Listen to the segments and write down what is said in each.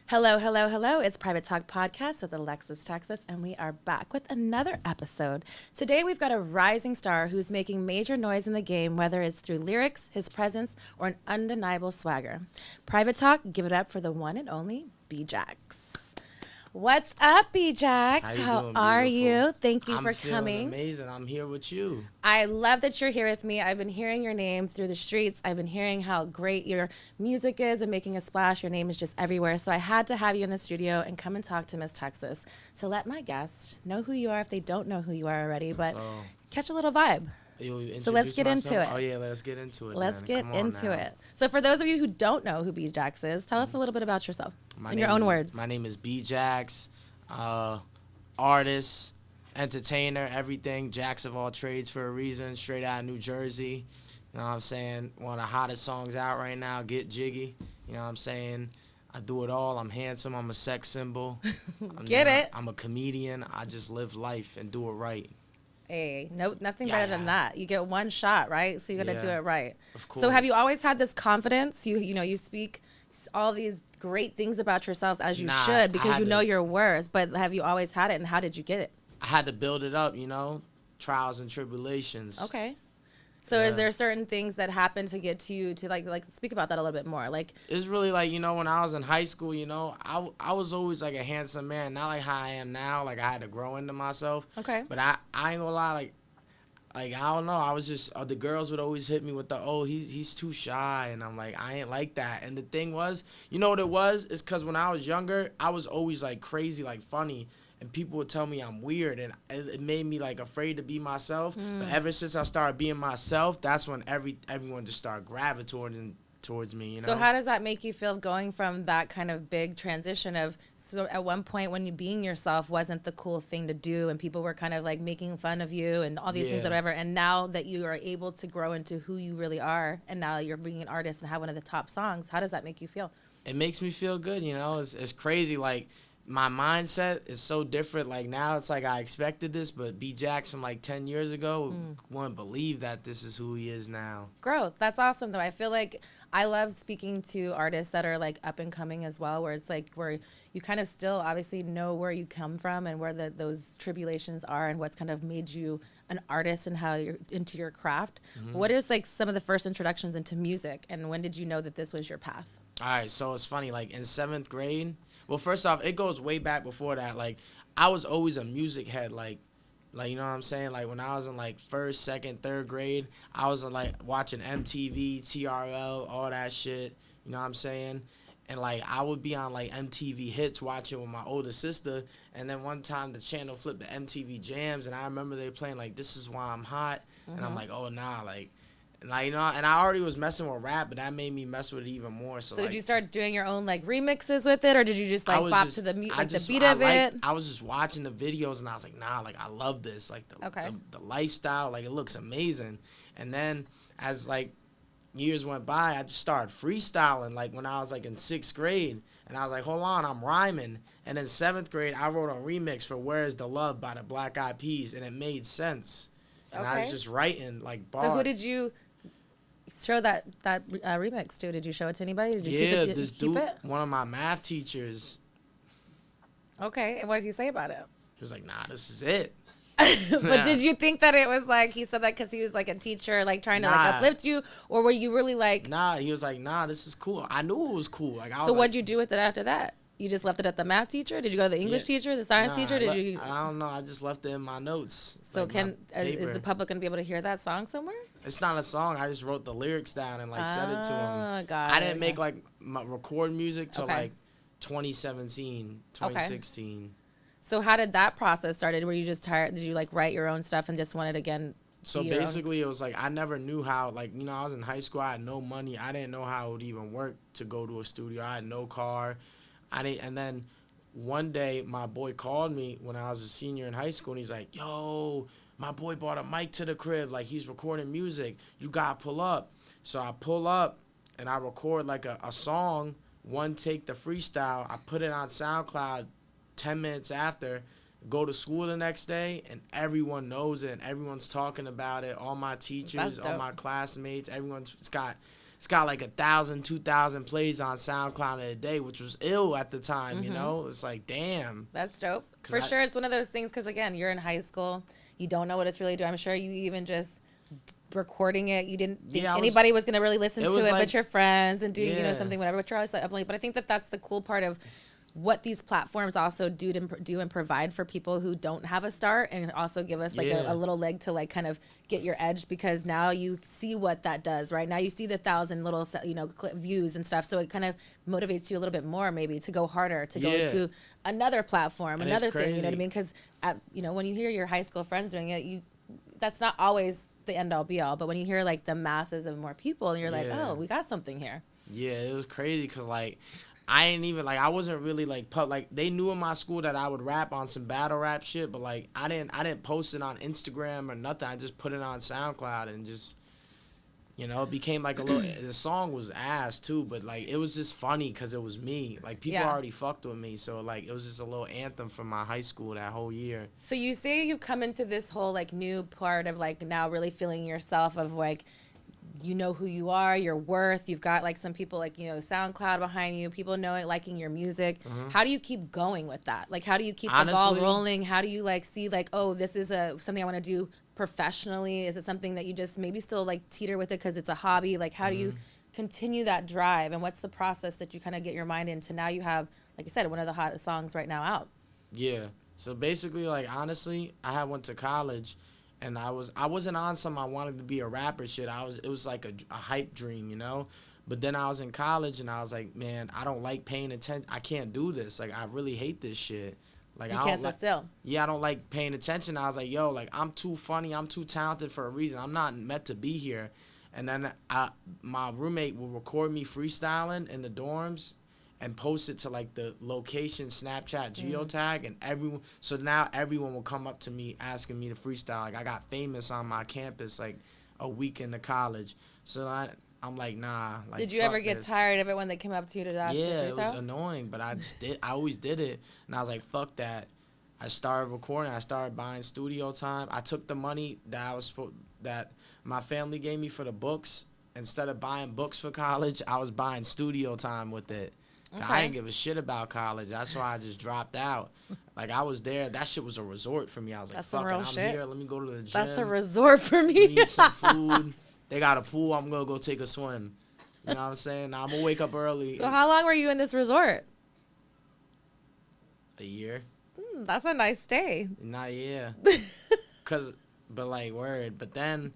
Hello, hello, hello. It's Private Talk Podcast with Alexis, Texas, and we are back with another episode. Today, we've got a rising star who's making major noise in the game, whether it's through lyrics, his presence, or an undeniable swagger. Private Talk, give it up for the one and only B-Jax. What's up, B-Jax? How are you? Thank you for coming. I'm feeling amazing. I'm here with you. I love that you're here with me. I've been hearing your name through the streets. I've been hearing how great your music is and making a splash. Your name is just everywhere. So I had to have you in the studio and come and talk to Miss Texas to let my guests know who you are if they don't know who you are already, but catch a little vibe. So let's get into it. Oh, yeah, let's get into it. Let's get into it. So for those of you who don't know who B-Jax is, tell us a little bit about yourself in your own words. My name is B-Jax, artist, entertainer, everything. Jax of all trades for a reason, straight out of New Jersey. You know what I'm saying? One of the hottest songs out right now, Get Jiggy. You know what I'm saying? I do it all. I'm handsome. I'm a sex symbol. I'm a comedian. I just live life and do it right. Hey, nothing better than that. You get one shot, right? So you got to do it right. Of course. So have you always had this confidence? You speak all these great things about yourselves as you should because you know your worth. But have you always had it, and how did you get it? I had to build it up, trials and tribulations. Okay. So is there certain things that happen to get to you to like speak about that a little bit more? Like it's really like, when I was in high school, I was always like a handsome man, not like how I am now. Like I had to grow into myself. Okay. But I ain't gonna lie, like I don't know. I was just the girls would always hit me with he's too shy, and I'm like I ain't like that. And the thing was, you know what it was? It's because when I was younger, I was always like crazy, like funny. And people would tell me I'm weird, and it made me like afraid to be myself. But ever since I started being myself, that's when everyone just started gravitating towards me. So how does that make you feel going from that kind of big transition of so at one point when you being yourself wasn't the cool thing to do, and people were kind of like making fun of you and all these things, whatever. And now that you are able to grow into who you really are, and now you're being an artist and have one of the top songs, how does that make you feel? It makes me feel good. It's crazy. Like, my mindset is so different. Like now it's like I expected this, but B-Jax from like 10 years ago wouldn't believe that this is who he is now. Growth. That's awesome though. I feel like I love speaking to artists that are like up and coming as well, where it's like where you kind of still obviously know where you come from and where those tribulations are and what's kind of made you an artist and how you're into your craft. What is like some of the first introductions into music, and when did you know that this was your path? All right, so it's funny, like in 7th grade, well, first off, it goes way back before that. Like, I was always a music head, like you know what I'm saying? Like, when I was in, like, 1st, 2nd, 3rd grade, I was, like, watching MTV, TRL, all that shit, you know what I'm saying? And, like, I would be on, like, MTV Hits watching with my older sister, and then one time the channel flipped to MTV Jams, and I remember they playing, like, This Is Why I'm Hot, and I'm like, oh, nah, like, and I already was messing with rap, but that made me mess with it even more. So did you start doing your own like remixes with it, or did you just like bop to the beat of it? I was just watching the videos, and I was like, nah, like I love this, like the lifestyle, like it looks amazing. And then as like years went by, I just started freestyling, like when I was like in 6th grade, and I was like, hold on, I'm rhyming. And in 7th grade, I wrote a remix for "Where's the Love" by the Black Eyed Peas, and it made sense. And I was just writing like bars. So who did you show that remix to? Did you show it to anybody? Did you keep it? This dude, one of my math teachers. Okay, and what did he say about it? He was like, nah, this is it. But did you think that it was like he said that because he was like a teacher, like trying to like uplift you, or were you really like? Nah, he was like, nah, this is cool. I knew it was cool. Like, so what'd you do with it after that? You just left it at the math teacher? Did you go to the English teacher, the science teacher? I don't know. I just left it in my notes. So like is the public gonna be able to hear that song somewhere? It's not a song. I just wrote the lyrics down and like sent it to him. I didn't make like my record music till like 2017, 2016. Okay. So how did that process started? Were you just tired? Did you like write your own stuff and just wanted again? So basically, it was like I never knew how. Like I was in high school. I had no money. I didn't know how it would even work to go to a studio. I had no car. And then one day my boy called me when I was a senior in high school, and he's like, yo, my boy bought a mic to the crib, like he's recording music, you gotta pull up. So I pull up and I record like a song, one take, the freestyle. I put it on SoundCloud 10 minutes after, go to school the next day, and everyone knows it and everyone's talking about it. All my teachers, all my classmates, everyone's got it's got like 1,000, 2,000 plays on SoundCloud in a day, which was ill at the time, you know? It's like, damn. That's dope. For sure, it's one of those things because, again, you're in high school. You don't know what it's really doing. I'm sure you even just recording it, you didn't think anybody was going to really listen to it, like, but your friends and doing, you know, something, whatever. But you're always like, but I think that that's the cool part of what these platforms also do and provide for people who don't have a start, and also give us like a little leg to like kind of get your edge, because now you see what that does, right? Now you see the 1,000 little, you know, views and stuff. So it kind of motivates you a little bit more, maybe to go harder, to go to another platform, and another thing, you know what I mean? Because, you know, when you hear your high school friends doing it, that's not always the end all be all. But when you hear like the masses of more people, and you're like, oh, we got something here. Yeah, it was crazy because like, I ain't even, like, I wasn't really, like, like, they knew in my school that I would rap on some battle rap shit, but, like, I didn't post it on Instagram or nothing. I just put it on SoundCloud and just, you know, it became, like, a little, the song was ass, too, but, like, it was just funny because it was me. Like, people already fucked with me, so, like, it was just a little anthem from my high school that whole year. So you say you've come into this whole, like, new part of, like, now really feeling yourself of, like, you know who you are, your worth. You've got like some people like, you know, SoundCloud behind you, people knowing, liking your music. How do you keep going with that? Like, how do you keep the ball rolling? How do you like see like, oh, this is something I want to do professionally? Is it something that you just maybe still like teeter with it because it's a hobby? Like, how do you continue that drive? And what's the process that you kind of get your mind into? Now you have, like I said, one of the hottest songs right now out. Yeah. So basically, like, honestly, I went to college. And I wasn't on some I wanted to be a rapper shit. It was like a hype dream, you know? But then I was in college and I was like, man, I don't like paying attention. I can't do this. Like, I really hate this shit. Like, you can't sit still. Yeah, I don't like paying attention. I was like, yo, like, I'm too funny. I'm too talented for a reason. I'm not meant to be here. And then my roommate would record me freestyling in the dorms and post it to like the location Snapchat geotag, and now everyone will come up to me asking me to freestyle. Like, I got famous on my campus like a week into college. So I'm like, nah. Like, did you ever get tired of it when they came up to you to ask you to freestyle? Yeah, it was annoying, but I always did it, and I was like, fuck that. I started recording. I started buying studio time. I took the money that my family gave me for the books. Instead of buying books for college, I was buying studio time with it. Okay. I didn't give a shit about college. That's why I just dropped out. Like, I was there. That shit was a resort for me. I was like, fuck it, I'm here. Let me go to the gym. That's a resort for me. Eat some food. They got a pool. I'm going to go take a swim. You know what I'm saying? Now, I'm going to wake up early. So how long were you in this resort? A year. That's a nice stay. Not yeah. But like, word. But then,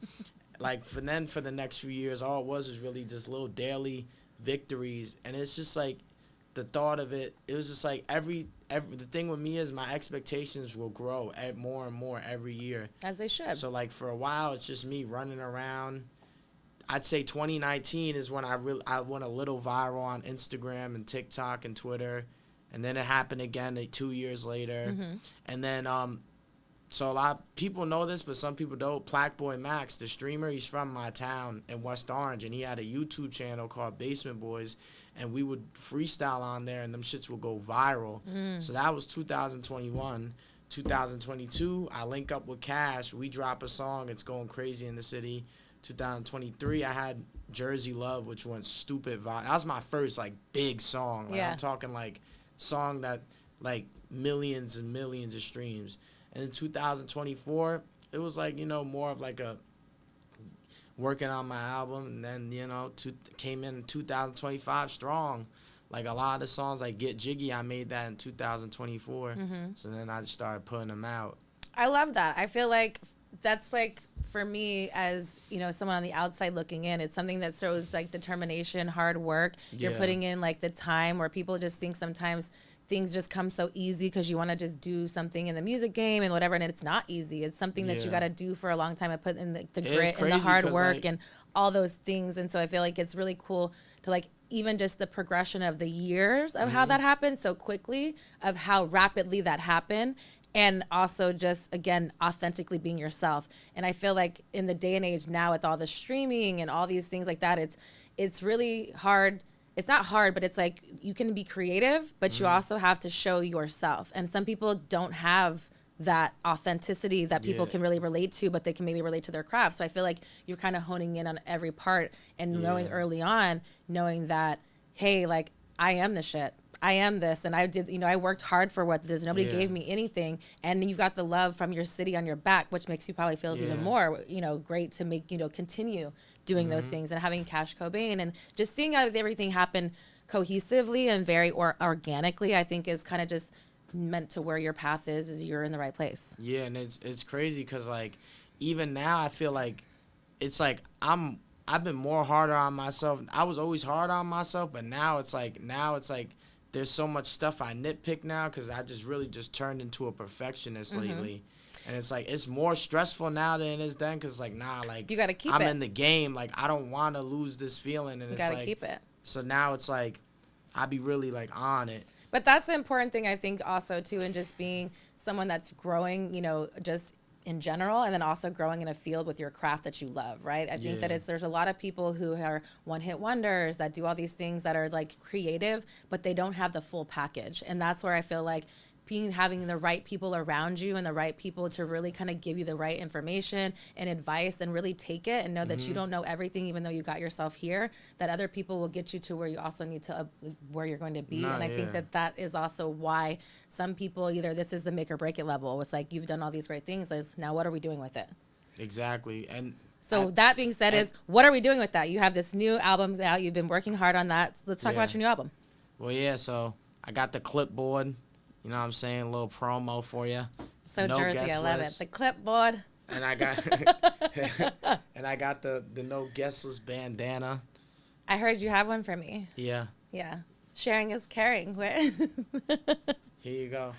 like, for the next few years, all it was really just little daily victories. And it's just like, the thought of it was just like the thing with me is my expectations will grow more and more every year. As they should. So like for a while, it's just me running around. I'd say 2019 is when I went a little viral on Instagram and TikTok and Twitter. And then it happened again 2 years later. And then, so a lot of people know this, but some people don't. Plaque Boy Max, the streamer, he's from my town in West Orange, and he had a YouTube channel called Basement Boys, and we would freestyle on there, and them shits would go viral. So that was 2021. 2022, I link up with Cash. We drop a song. It's going crazy in the city. 2023, I had Jersey Love, which went stupid viral. That was my first, like, big song. Like, I'm talking, like, song that, like, millions and millions of streams. And in 2024, it was like, you know, more of like a working on my album. And then, you know, came in 2025 strong. Like a lot of the songs like Get Jiggy, I made that in 2024. So then I just started putting them out. I love that. I feel like that's like, for me as, you know, someone on the outside looking in, it's something that shows like determination, hard work. You're putting in like the time where people just think sometimes things just come so easy because you want to just do something in the music game and whatever, and it's not easy. It's something that you got to do for a long time and put in the grit and the hard work, like, and all those things. And so I feel like it's really cool to like even just the progression of the years of how that happened so quickly, of how rapidly that happened, and also just, again, authentically being yourself. And I feel like in the day and age now with all the streaming and all these things like that, it's really hard. It's not hard, but it's like you can be creative, but you also have to show yourself. And some people don't have that authenticity that people Yeah. can really relate to, but they can maybe relate to their craft. So I feel like you're kind of honing in on every part and knowing early on, knowing that, hey, like I am the shit. I am this, and I did, I worked hard for what this. Nobody gave me anything, and you've got the love from your city on your back, which makes you probably feels even more, great to make, continue doing those things and having Cash Cobain and just seeing how everything happen cohesively and very organically. I think is kind of just meant to where your path is you're in the right place. Yeah, and it's crazy because like even now I feel like it's like I've been more harder on myself. I was always hard on myself, but now it's like there's so much stuff I nitpick now because I just really just turned into a perfectionist lately. And it's like it's more stressful now than it is then because like like you gotta keep I'm it. in the game, like I don't want to lose this feeling, and You it's gotta like keep it. so now it's like I be really like on it. But that's the important thing I think also too, in just being someone that's growing, just in general, and then also growing in a field with your craft that you love, right? I think that there's a lot of people who are one-hit wonders that do all these things that are like creative, but they don't have the full package. And that's where I feel like having the right people around you and the right people to really kind of give you the right information and advice and really take it and know that you don't know everything, even though you got yourself here, that other people will get you to where you also need to, where you're going to be. And I think that is also why some people, either this is the make or break it level. It's like, you've done all these great things. Now what are we doing with it? Exactly. And so that being said what are we doing with that? You have this new album out. You've been working hard on that. Let's talk about your new album. Well, yeah. So I got the clipboard. You know what I'm saying? A little promo for you. So no Jersey, I love it. The clipboard. And I got the no guest list bandana. I heard you have one for me. Yeah. Yeah. Sharing is caring. Here you go.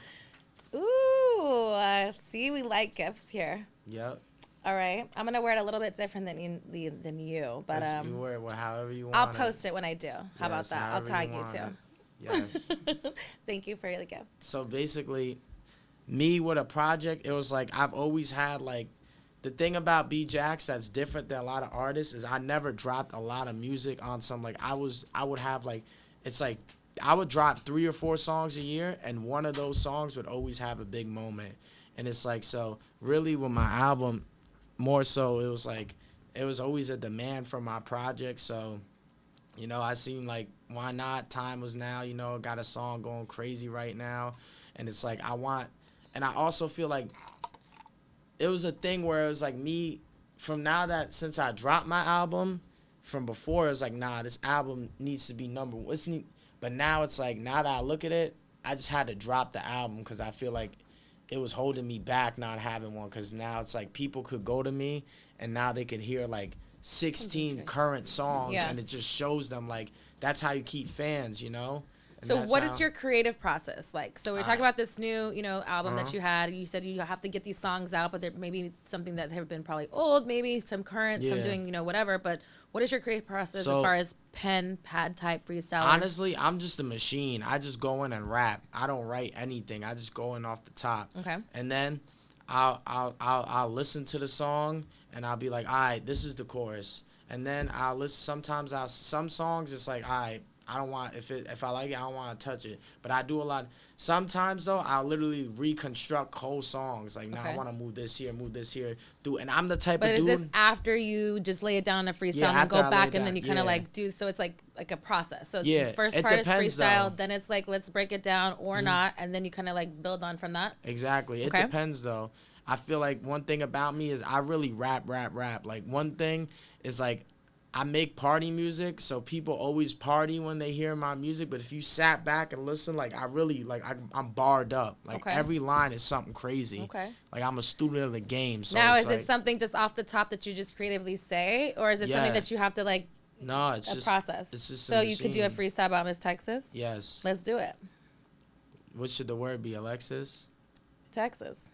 Ooh. See, we like gifts here. Yep. All right. I'm going to wear it a little bit different than you. But you wear it however you want. I'll post it when I do. How about that? I'll tag you too. Yes. Thank you for the gift. So basically, me with a project, it was like I've always had like the thing about B Jax that's different than a lot of artists is I never dropped a lot of music on some like I would have like it's like I would drop 3 or 4 songs a year and one of those songs would always have a big moment. And it's like so really with my album more so it was like it was always a demand for my project. So I seen like why not? Time was now, got a song going crazy right now. And it's like and I also feel like it was a thing where it was like me from now that since I dropped my album from before, it was like, nah, this album needs to be number one. But now it's like, now that I look at it, I just had to drop the album because I feel like it was holding me back not having one because now it's like people could go to me and now they could hear like 16 current songs and it just shows them like that's how you keep fans, And so what is your creative process like? So we're talking about this new, album that you had. You said you have to get these songs out, but there may be something that have been probably old, maybe some current, some doing, whatever. But what is your creative process as far as pen, pad type, freestyle? Honestly, I'm just a machine. I just go in and rap. I don't write anything. I just go in off the top. Okay. And then I'll listen to the song and I'll be like, all right, this is the chorus. And then I'll listen. Some songs it's like, all right, I don't want if I like it, I don't want to touch it. But I do a lot. Sometimes though, I'll literally reconstruct whole songs. Like, I want to move this here, and I'm the type of dude. But is this after you just lay it down in a freestyle and go back and then you kind of like do? So it's like a process. So first part is freestyle, then it's like let's break it down or not, and then you kind of like build on from that. Exactly. It depends though. I feel like one thing about me is I really rap. Like one thing is like I make party music, so people always party when they hear my music. But if you sat back and listen, like I really like I'm barred up. Like every line is something crazy. Okay. Like I'm a student of the game. So now is it something just off the top that you just creatively say, or is it something that you have to like? No, it's just process. It's just so you could do a freestyle about Miss Texas. Yes. Let's do it. What should the word be, Alexis? Texas.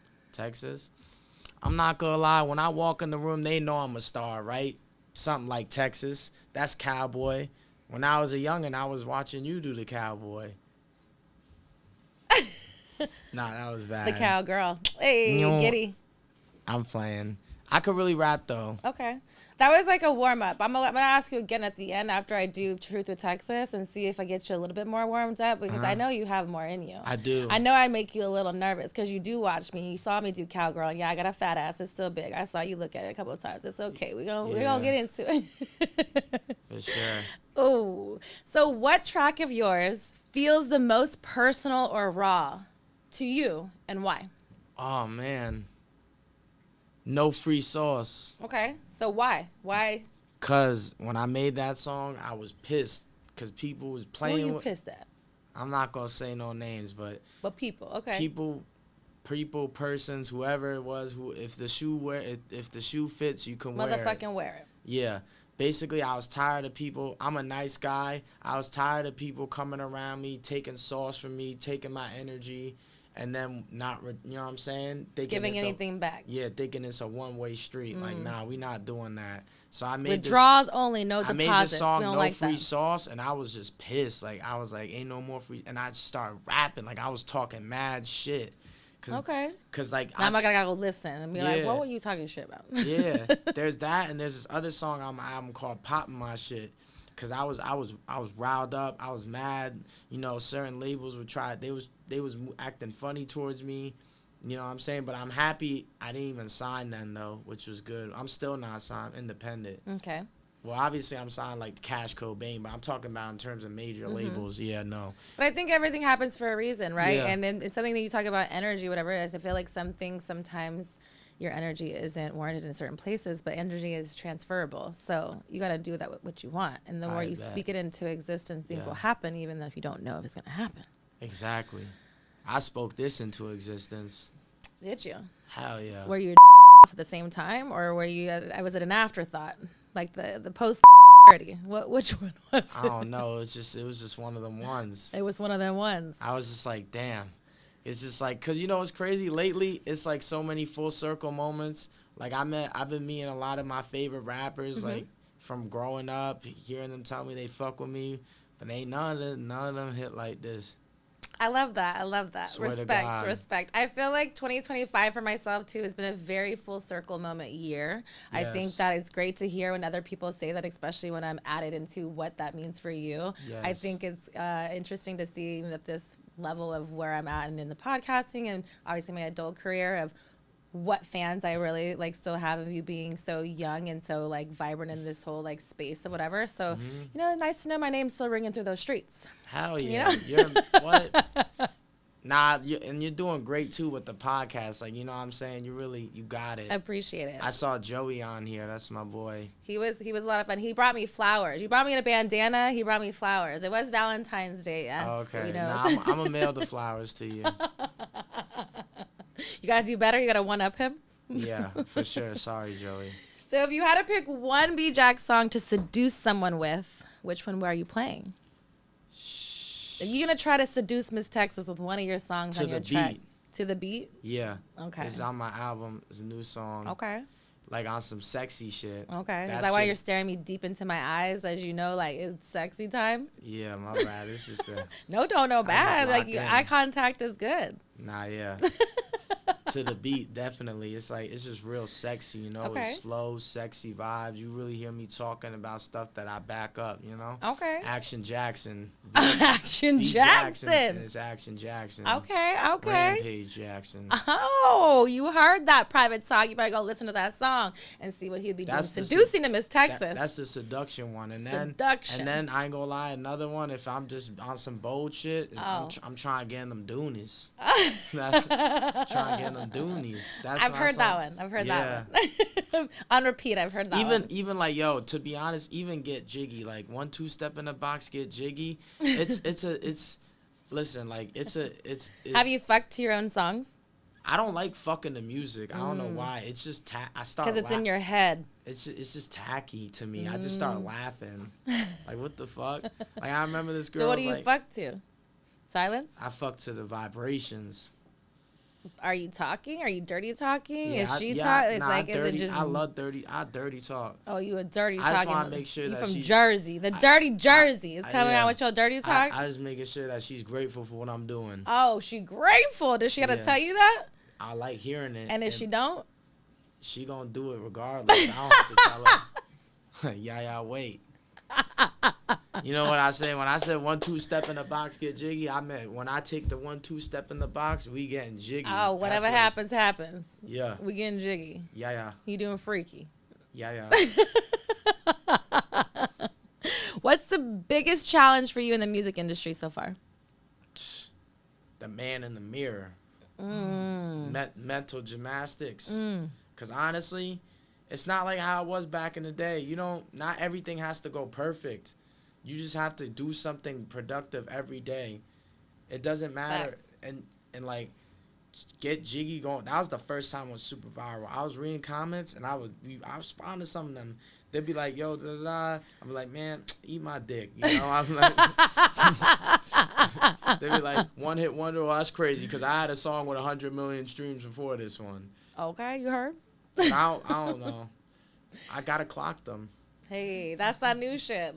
I'm not gonna lie. When I walk in the room, they know I'm a star, right? Something like Texas. That's cowboy. When I was a youngin', I was watching you do the cowboy. Nah, that was bad. The cowgirl. Hey, Giddy. I'm playing. I could really rap though. Okay. That was like a warm-up. I'm gonna ask you again at the end after I do Truth with Texas and see if I get you a little bit more warmed up, because I know you have more in you. I do. I know I make you a little nervous because you do watch me. You saw me do Cowgirl. Yeah, I got a fat ass. It's still big. I saw you look at it a couple of times. It's okay. We're gonna get into it. For sure. Oh. So what track of yours feels the most personal or raw to you, and why? Oh man. No Free Sauce. Okay. So why? Why? Cause when I made that song, I was pissed because people was playing. Who you pissed at? I'm not gonna say no names, but people. Okay. People, persons, whoever it was, who if the shoe fits, you can wear it. Motherfucking wear it. Yeah. Basically, I was tired of people. I'm a nice guy. I was tired of people coming around me, taking sauce from me, taking my energy. And then not, you know what I'm saying? Giving anything back. Yeah, thinking it's a one-way street. Like, nah, we not doing that. So I made withdrawals only, no deposits. I made this song, No like Free that. Sauce, and I was just pissed. Like, I was like, ain't no more free. And I just started rapping. Like, I was talking mad shit. Okay. Because, like, now I'm not going to go listen and be like, what were you talking shit about? Yeah. There's that, and there's this other song on my album called Poppin' My Shit. Cause I was riled up. I was mad. You know, certain labels would try. They was acting funny towards me. You know what I'm saying? But I'm happy I didn't even sign then though, which was good. I'm still not signed, independent. Okay. Well, obviously I'm signed like Cash Cobain, but I'm talking about in terms of major labels. Yeah, no. But I think everything happens for a reason, right? Yeah. And then it's something that you talk about, energy, whatever it is. I feel like some things sometimes your energy isn't warranted in certain places, but energy is transferable. So you got to do that with what you want. And the more you speak it into existence, things will happen, even though if you don't know if it's going to happen. Exactly. I spoke this into existence. Did you? Hell yeah. Were you at the same time, or were you? Was it an afterthought, like the post? Which one was it? I don't know. It was just one of them ones. It was one of them ones. I was just like, damn. It's just like, cause you know what's crazy? Lately, it's like so many full circle moments. Like I've been meeting a lot of my favorite rappers, like from growing up, hearing them tell me they fuck with me, but ain't none of them hit like this. I love that. Swear to God. Respect. I feel like 2025 for myself too has been a very full circle moment year. Yes. I think that it's great to hear when other people say that, especially when I'm added into what that means for you. Yes. I think it's interesting to see that this level of where I'm at and in the podcasting and obviously my adult career of what fans I really like still have of you being so young and so like vibrant in this whole like space of whatever. So, you know, nice to know my name's still ringing through those streets. Hell yeah. You know? You're what? Nah, and you're doing great too with the podcast. Like, you know what I'm saying? You got it. I appreciate it. I saw Joey on here. That's my boy. He was a lot of fun. He brought me flowers. You brought me in a bandana. He brought me flowers. It was Valentine's Day, yes. Oh, okay. You know. Nah, I'm going to mail the flowers to you. You got to do better. You got to one-up him. Yeah, for sure. Sorry, Joey. So if you had to pick one B-Jack song to seduce someone with, which one are you playing? Are you going to try to seduce Miss Texas with one of your songs on your track? To the beat? Yeah. Okay. It's on my album. It's a new song. Okay. Like on some sexy shit. Okay. Is that why you're staring me deep into my eyes as you know, like, it's sexy time? Yeah, my bad. It's just a... No bad. Like, eye contact is good. Nah, yeah. To the beat, definitely. It's like, it's just real sexy, you know? Okay. It's slow, sexy vibes. You really hear me talking about stuff that I back up, you know? Okay. Action Jackson. Action Jackson. It's Action Jackson. Okay. Rampage Jackson. Oh, you heard that private song. You better go listen to that song and see what he'd be doing. Seducing to Miss Texas. That's the seduction one. And then, seduction. And then, I ain't gonna lie, another one, if I'm just on some bold shit, I'm trying to get in them doonies. That's trying to get in them doonies. I've heard that one. On repeat, I've heard that one. Even like, yo, to be honest, even get Jiggy. Like, 1-2 step in the box, get Jiggy. Listen, like, it's Have you fucked to your own songs? I don't like fucking the music. I don't know why. It's just I start because it's in your head. It's just tacky to me. I just start laughing. Like, what the fuck? Like, I remember this girl. So what do you fuck to? Silence? I fuck to the vibrations. Are you talking? Are you dirty talking? Yeah, is she talking? It's like, dirty, is it just? I love dirty. I dirty talk. Oh, you a dirty I talking? I just want to make sure you that from she's Jersey. The dirty Jersey is coming out with your dirty talk. I just making sure that she's grateful for what I'm doing. Oh, she grateful. Does she have to tell you that? I like hearing it. And if she don't? she gonna do it regardless. I don't have to tell her. Yeah, wait. You know what I say? When I said 1-2 step in the box, get jiggy, I meant when I take the 1-2 step in the box, we getting jiggy. Oh, whatever happens, happens. Yeah. We getting jiggy. Yeah. You doing freaky. Yeah. What's the biggest challenge for you in the music industry so far? The man in the mirror. Mental gymnastics. Because honestly, it's not like how it was back in the day. Not everything has to go perfect. You just have to do something productive every day. It doesn't matter. Facts. And like, get Jiggy going. That was the first time it was super viral. I was reading comments and I respond to some of them. They'd be like, yo, da da da. I'm like, man, eat my dick. I'm like, they'd be like, one hit wonder. Well, that's crazy because I had a song with 100 million streams before this one. Okay, you heard? But I don't know. I gotta clock them. Hey, that's that new shit.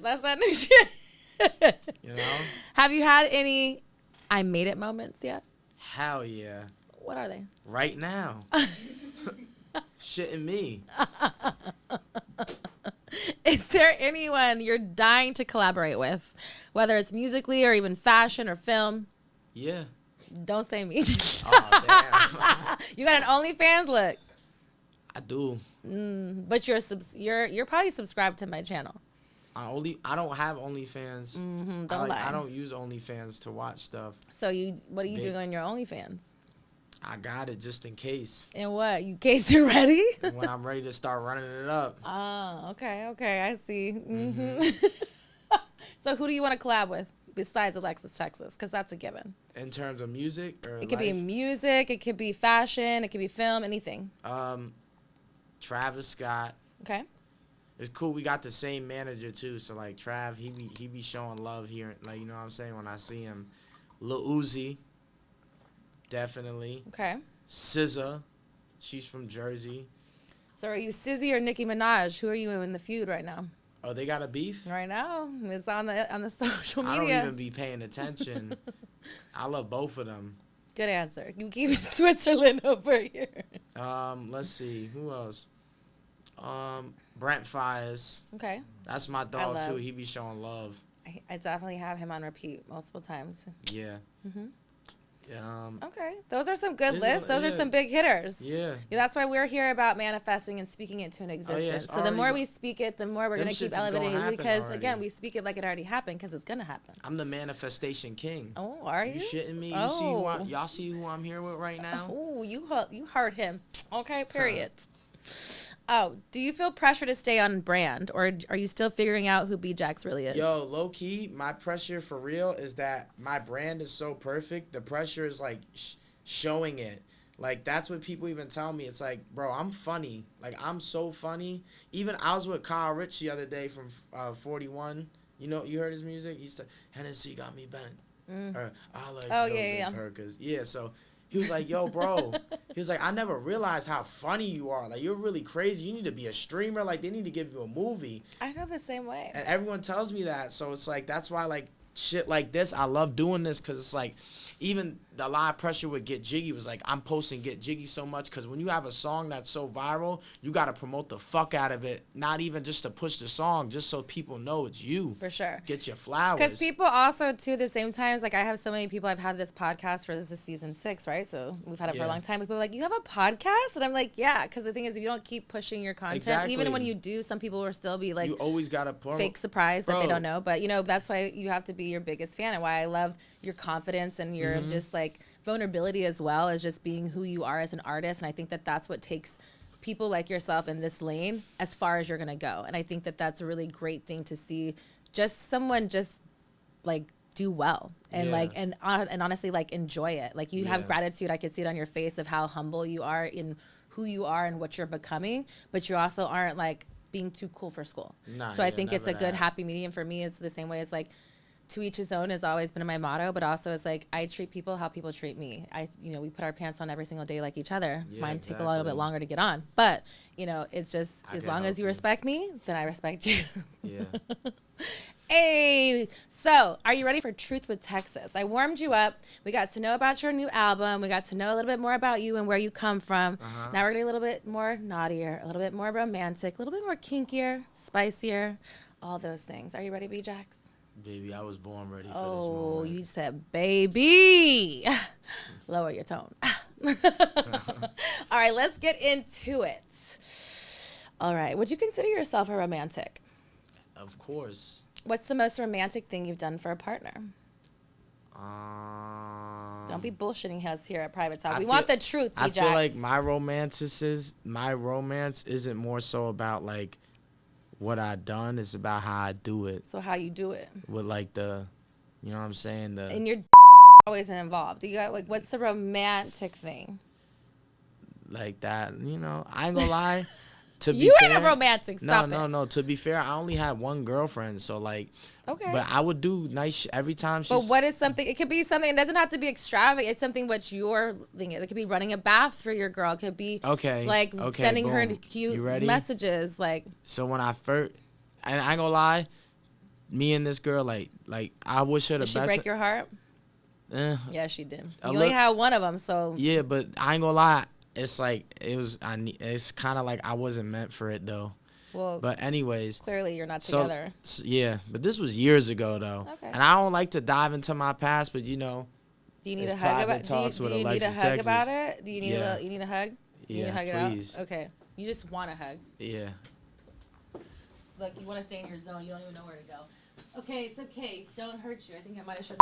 Have you had any I made it moments yet? Hell yeah. What are they? Right now. Shitting me. Is there anyone you're dying to collaborate with, whether it's musically or even fashion or film? Yeah. Don't say me. Oh, damn. You got an OnlyFans look. I do. But you're probably subscribed to my channel. I don't have OnlyFans. Don't lie. I don't use OnlyFans to watch stuff. So what are you doing on your OnlyFans? I got it just in case. And what? You case it ready? When I'm ready to start running it up. Oh, okay. I see. So who do you want to collab with besides Alexis, Texas? Because that's a given. In terms of music or it could be music. It could be fashion. It could be film. Anything. Travis Scott. Okay. It's cool. We got the same manager too. So like Trav, he be showing love here. Like, you know what I'm saying? When I see him. Lil Uzi. Definitely. Okay. SZA. She's from Jersey. So are you SZA or Nicki Minaj? Who are you in the feud right now? Oh, they got a beef? Right now. It's on the social media. I don't even be paying attention. I love both of them. Good answer. You keep Switzerland over here. Let's see. Who else? Brent Fires. Okay. That's my dog too. He be showing love. I definitely have him on repeat multiple times. Yeah. Okay. Those are some good lists. Those are some big hitters. Yeah. That's why we're here about manifesting and speaking it to an existence. So the more we speak it, the more we're going to keep elevating it because, again, we speak it like it already happened because it's going to happen. I'm the manifestation king. Oh, are you? You shitting me? Y'all see who I'm here with right now? Oh, you heard him. Okay, period. Oh, do you feel pressure to stay on brand, or are you still figuring out who B-Jax really is? Yo, low key, my pressure for real is that my brand is so perfect. The pressure is like showing it. Like, that's what people even tell me. It's like, bro, I'm funny. Like, I'm so funny. Even I was with Kyle Rich the other day from 41. You heard his music? He's Hennessy got me bent. Or I like those and Perkins. Yeah, so he was like, yo, bro. He was like, I never realized how funny you are. Like, you're really crazy. You need to be a streamer. Like, they need to give you a movie. I feel the same way. And everyone tells me that. So it's like, that's why, like, shit like this, I love doing this because it's like, even a lot of pressure with Get Jiggy was like, I'm posting Get Jiggy so much because when you have a song that's so viral, you got to promote the fuck out of it. Not even just to push the song, just so people know it's you. For sure. Get your flowers. Because people also, too, at the same time, like I have so many people, I've had this podcast for, this is season 6, right? So we've had it for a long time. People are like, you have a podcast? And I'm like, yeah. Because the thing is, if you don't keep pushing your content, even when you do, some people will still be like, you always got to fake surprise that they don't know. But, that's why you have to be your biggest fan and why I love your confidence and your just like vulnerability as well as just being who you are as an artist. And I think that that's what takes people like yourself in this lane as far as you're going to go. And I think that that's a really great thing to see, just someone just like do well and like, and honestly, like enjoy it. Like you have gratitude. I could see it on your face of how humble you are in who you are and what you're becoming, but you also aren't like being too cool for school. So I think it's a good happy medium for me. It's the same way. It's like, to each his own has always been my motto, but also it's like I treat people how people treat me. We put our pants on every single day like each other. Mine take a little bit longer to get on, but it's just as long as you respect me, then I respect you. Yeah. Hey, Exactly. So, are you ready for Truth with Texas? I warmed you up. We got to know about your new album. We got to know a little bit more about you and where you come from. Now we're going to get a little bit more naughtier, a little bit more romantic, a little bit more kinkier, spicier, all those things. Are you ready, B-Jax? Baby, I was born ready for this Oh, moment. you said baby. Lower your tone. All right, let's get into it. All right, would you consider yourself a romantic? Of course. What's the most romantic thing you've done for a partner? Don't be bullshitting us here at Private Talk. We want the truth, B-Jax. I feel like my romance isn't more so about like what I done. It's about how I do it. So how you do it? With like the, you know what I'm saying? And you're always involved. You got like, what's the romantic thing? Like that, you know. I ain't gonna lie. To be you fair, ain't a romantic. Stop it. No. To be fair, I only had one girlfriend, so like. Okay. But I would do nice every time. But what is something? It could be something. It doesn't have to be extravagant. It's something what you're thinking. It could be running a bath for your girl. It could be sending her cute messages. Like. So when I first, and I ain't gonna lie, me and this girl like I wish her the best. Did she break your heart? Yeah, she did. You only had one of them, so. Yeah, but I ain't gonna lie. It's like it's kind of like I wasn't meant for it though. Well, but anyways, clearly you're not together. So, yeah, but this was years ago though. Okay. And I don't like to dive into my past, but you know. Do you need a hug about? Do you need a hug about it? Do you need you need a hug? You need to hug please. It out? Okay. You just want a hug. Yeah. Look, you want to stay in your zone. You don't even know where to go. Okay, it's okay. Don't hurt you. I think I might have showed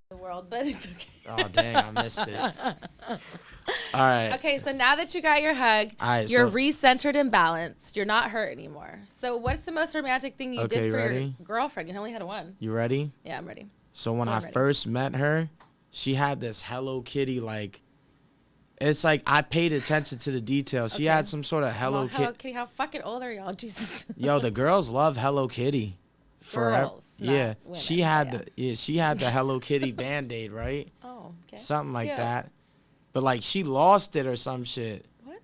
the world, but it's okay. Oh dang, I missed it. All right. Okay, so now that you got your hug, you're recentered and balanced. You're not hurt anymore. So what's the most romantic thing you did for your girlfriend? You only had one. You ready? Yeah, I'm ready. So when I first met her, she had this Hello Kitty like. It's like I paid attention to the details. She had some sort of Hello Kitty. How fucking old are y'all? Jesus. Yo, the girls love Hello Kitty. Girls, yeah, women. she had the Hello Kitty Band-Aid, right? Oh, okay. Something like that. But like she lost it or some shit. What?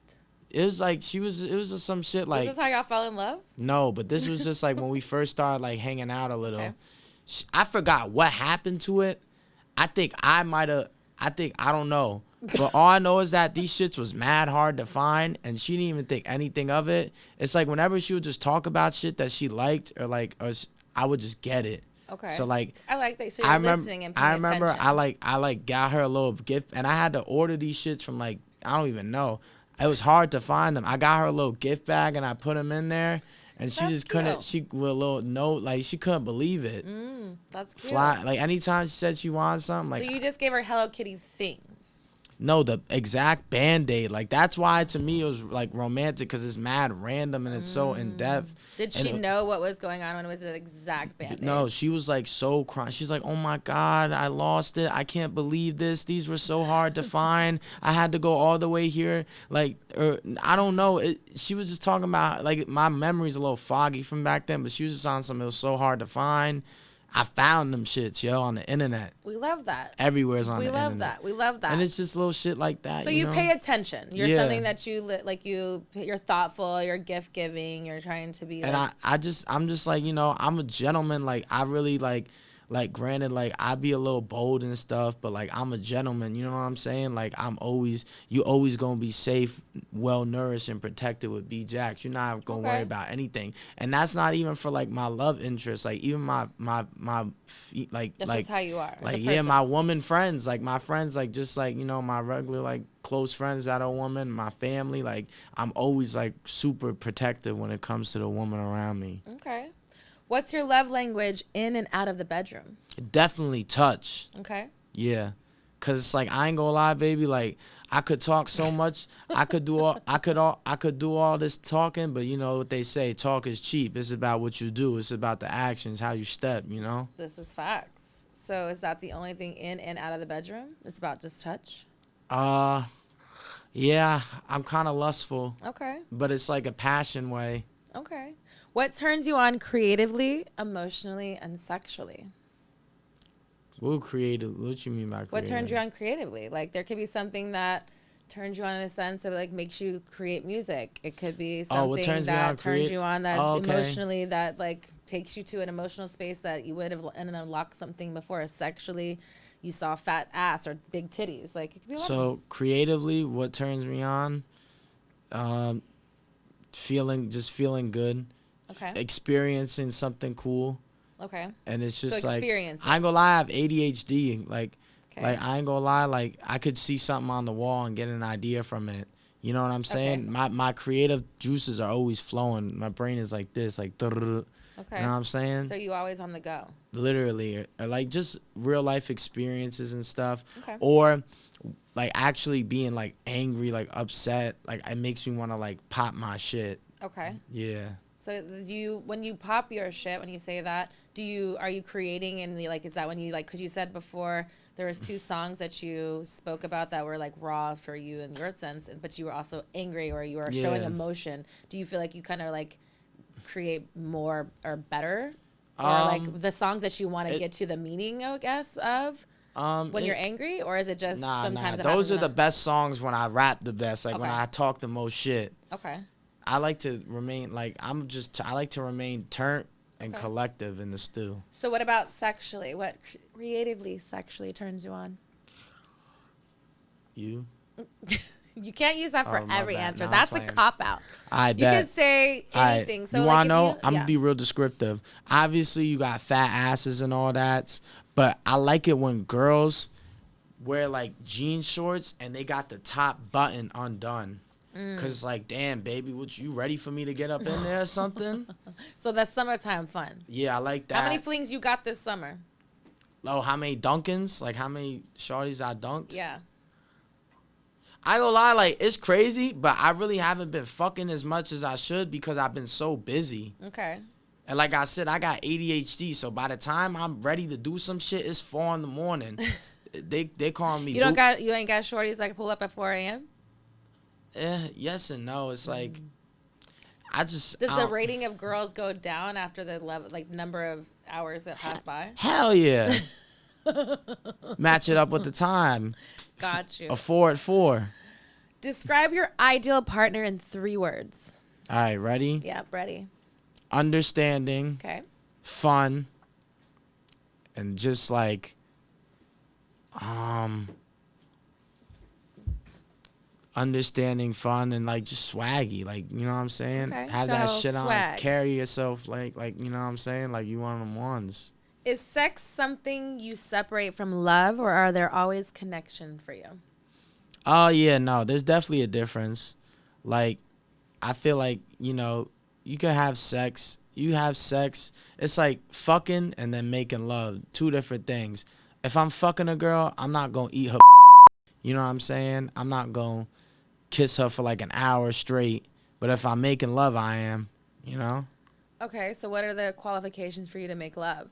It was like it was just some shit like. Is this how y'all fell in love? No, but this was just like when we first started like hanging out a little. Okay. I forgot what happened to it. I don't know. But all I know is that these shits was mad hard to find, and she didn't even think anything of it. It's like whenever she would just talk about shit that she liked or I would just get it. Okay. So like I like that. So you're listening and paying attention. I got her a little gift, and I had to order these shits from like I don't even know. It was hard to find them. I got her a little gift bag, and I put them in there, and she just couldn't. She with a little note like she couldn't believe it. That's cute. Like anytime she said she wanted something, like so you just gave her Hello Kitty things. No, the exact Band-Aid. Like, that's why, to me, it was, like, romantic because it's mad random and it's so in-depth. Did she know what was going on when it was the exact Band-Aid? No, she was, like, so crying. She's like, oh, my God, I lost it. I can't believe this. These were so hard to find. I had to go all the way here. Like, I don't know. She was just talking about, like, my memory's a little foggy from back then, but she was just on something. It was so hard to find. I found them shits, yo, on the internet. We love that. Everywhere's on the internet. We love that. And it's just little shit like that. So you pay attention. You're something that you're thoughtful, you're gift giving, you're trying to be. And like, I'm just like, you know, I'm a gentleman. Like I really like granted, like I be a little bold and stuff, but like I'm a gentleman. You know what I'm saying? Like you always gonna be safe, well nourished, and protected with B-Jax. You're not gonna worry about anything, and that's not even for like my love interest. Like even my like that's just how you are. Like my woman friends, like my friends, like just like you know my regular like close friends that are women, my family. Like I'm always like super protective when it comes to the woman around me. Okay. What's your love language in and out of the bedroom? Definitely touch. Okay. Yeah. Cause it's like I ain't gonna lie, baby. Like I could talk so much. I could do all this talking, but you know what they say, talk is cheap. It's about what you do. It's about the actions, how you step, you know? This is facts. So is that the only thing in and out of the bedroom? It's about just touch? Yeah, I'm kinda lustful. Okay. But it's like a passion way. Okay. What turns you on creatively, emotionally, and sexually? What you mean by creative? What turns you on creatively? Like there could be something that turns you on in a sense of like makes you create music. It could be what something that turns you on that okay. emotionally, that like takes you to an emotional space that you would have and unlocked something before. Sexually, you saw fat ass or big titties. Like it could be a lot. So creatively, what turns me on? Feeling good. Okay. Experiencing something cool. Okay. And it's just so like, experience. I ain't gonna lie, I have ADHD. Like I ain't gonna lie, like I could see something on the wall and get an idea from it. You know what I'm saying? Okay. My creative juices are always flowing. My brain is like this, like. Okay. You know what I'm saying? So you always on the go. Literally, or like just real life experiences and stuff. Okay. Or like actually being like angry, like upset, like it makes me want to like pop my shit. Okay. Yeah. So when you pop your shit, when you say that, are you creating in the, like, is that when you, like, because you said before there was 2 songs that you spoke about that were like raw for you in your sense, but you were also angry or you were showing emotion. Do you feel like you kind of like create more or better? Or like the songs that you want to get to the meaning, I guess, of when you're angry? Or is it just sometimes? Those are the best songs when I rap the best, like when I talk the most shit. Okay. I like to remain like I like to remain turnt and collective in the stew. So what about sexually? What creatively sexually turns you on? You? You can't use that for every bad. answer. No, That's a cop out. I bet. You could say anything. So you like wanna know? I'm gonna be real descriptive. Obviously, you got fat asses and all that, but I like it when girls wear like jean shorts and they got the top button undone. Cause it's like, damn, baby, you ready for me to get up in there or something? So that's summertime fun. Yeah, I like that. How many flings you got this summer? Oh, how many Dunkins? Like how many shorties I dunked? Yeah. I ain't gonna lie, like it's crazy, but I really haven't been fucking as much as I should because I've been so busy. Okay. And like I said, I got ADHD, so by the time I'm ready to do some shit, it's 4 a.m. They calling me. You ain't got shorties that can pull up at 4 a.m.? Yes and no. It's like Does the rating of girls go down after the number of hours that pass by? Hell yeah. Match it up with the time. Got you. A 4 at 4. Describe your ideal partner in 3 words. All right, ready? Yeah, ready. Understanding. Okay. Fun. And just like understanding, fun, and like just swaggy, like, you know what I'm saying? Okay. Have that shit swag. on, carry yourself like you know what I'm saying? Like you one of them ones. Is sex something you separate from love, or are there always connection for you? Oh yeah, no, there's definitely a difference. Like I feel like, you know, you can have sex. You have sex. It's like fucking and then making love. 2 different things. If I'm fucking a girl, I'm not going to eat her. You know what I'm saying? I'm not going to kiss her for like an hour straight. But if I'm making love, I am, you know? Okay, so what are the qualifications for you to make love?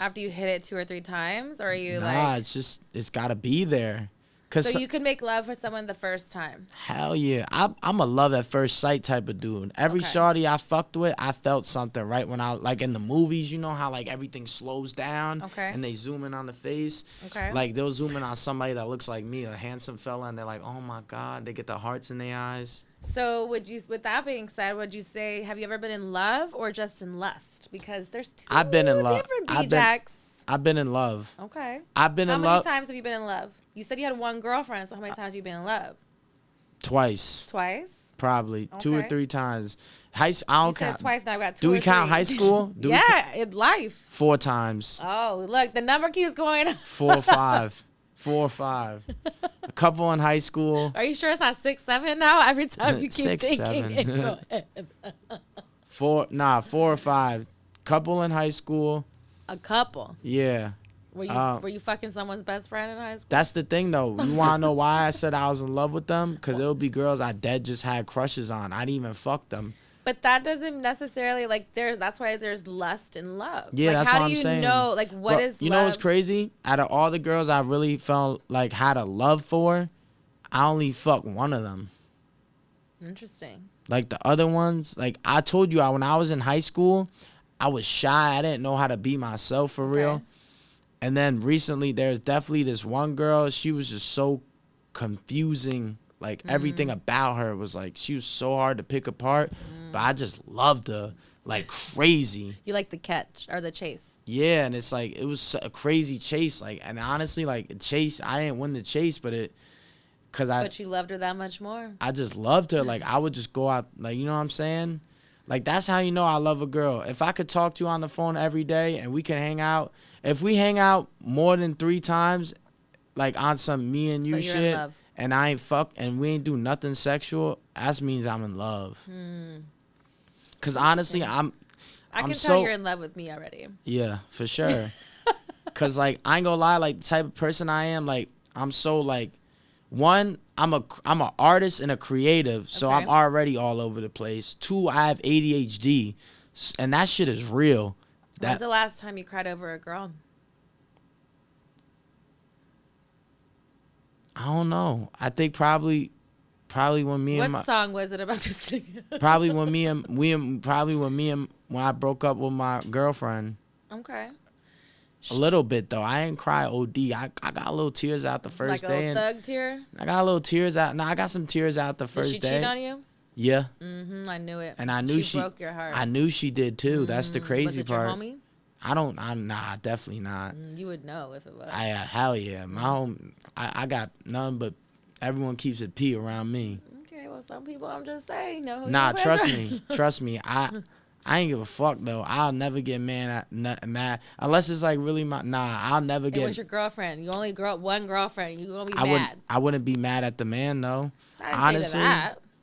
After you hit it 2 or 3 times? Or are you it's got to be there. So you can make love for someone the first time? Hell yeah. I'm a love at first sight type of dude. Every shawty I fucked with, I felt something right when like in the movies, you know how like everything slows down and they zoom in on the face. Okay. Like they'll zoom in on somebody that looks like me, a handsome fella, and they're like, oh my God, they get the hearts in their eyes. So with that being said, would you say, have you ever been in love or just in lust? Because there's 2 I've been in love. different B-Jacks. I've been in love. Okay. I've been in love. How many times have you been in love? You said you had 1 girlfriend, so how many times have you been in love? Twice. Twice? Probably. 2 or 3 times. I don't count. Said twice, now I've got 2 Do or we count 3. high school? In life. 4 times. Oh, look, the number keeps going up. 4 or 5. 4 or 5. A couple in high school. Are you sure it's at 6, 7 now? Every time you keep 6, thinking. 7. 4 or 5. Couple in high school. A couple? Yeah. Were you fucking someone's best friend in high school? That's the thing, though. You want to know why I said I was in love with them? Because it'll be girls I dead just had crushes on. I didn't even fuck them. But that doesn't necessarily, like, that's why there's lust and love. Yeah, like, that's what I'm saying. How do you know, like, what is love? You know what's crazy? Out of all the girls I really felt like had a love for, I only fucked one of them. Interesting. Like, the other ones, like, I told you, when I was in high school, I was shy. I didn't know how to be myself for real. And then recently, there's definitely this one girl. She was just so confusing. Like everything about her was like, she was so hard to pick apart, but I just loved her like crazy. You like the catch or the chase? Yeah, and it's like, it was a crazy chase. Like, and honestly, like chase, I didn't win the chase, but you loved her that much more. I just loved her. Like, I would just go out, like, you know what I'm saying? Like, that's how you know I love a girl. If I could talk to you on the phone every day and we can hang out, if we hang out more than 3 times, like on some me and you shit, and I ain't fuck and we ain't do nothing sexual, that means I'm in love. Cause honestly, I can tell you're in love with me already. Yeah, for sure. Cause like, I ain't gonna lie, like the type of person I am, like I'm so like, one, I'm a artist and a creative, so I'm already all over the place. 2, I have ADHD, and that shit is real. When's the last time you cried over a girl? I don't know. I think probably when me and what song was it about? Just kidding. Probably when I broke up with my girlfriend. Okay. A little bit though. I ain't cry OD. I got a little tears out the first day. Like a thug tear? I got a little tears out. No, I got some tears out the first day. Did she cheat on you? Yeah. I knew it. And I knew she broke your heart. I knew she did too. That's the crazy part. Was it your homie? Nah, definitely not. You would know if it was. Hell yeah. My home, I got none, but everyone keeps it P around me. Okay, well, some people, I'm just saying, know who Nah, trust me. I ain't give a fuck though. I'll never get mad unless it's like really I'll never get. It was your girlfriend. You only one girlfriend. You gonna be mad. I wouldn't be mad at the man though. Honestly,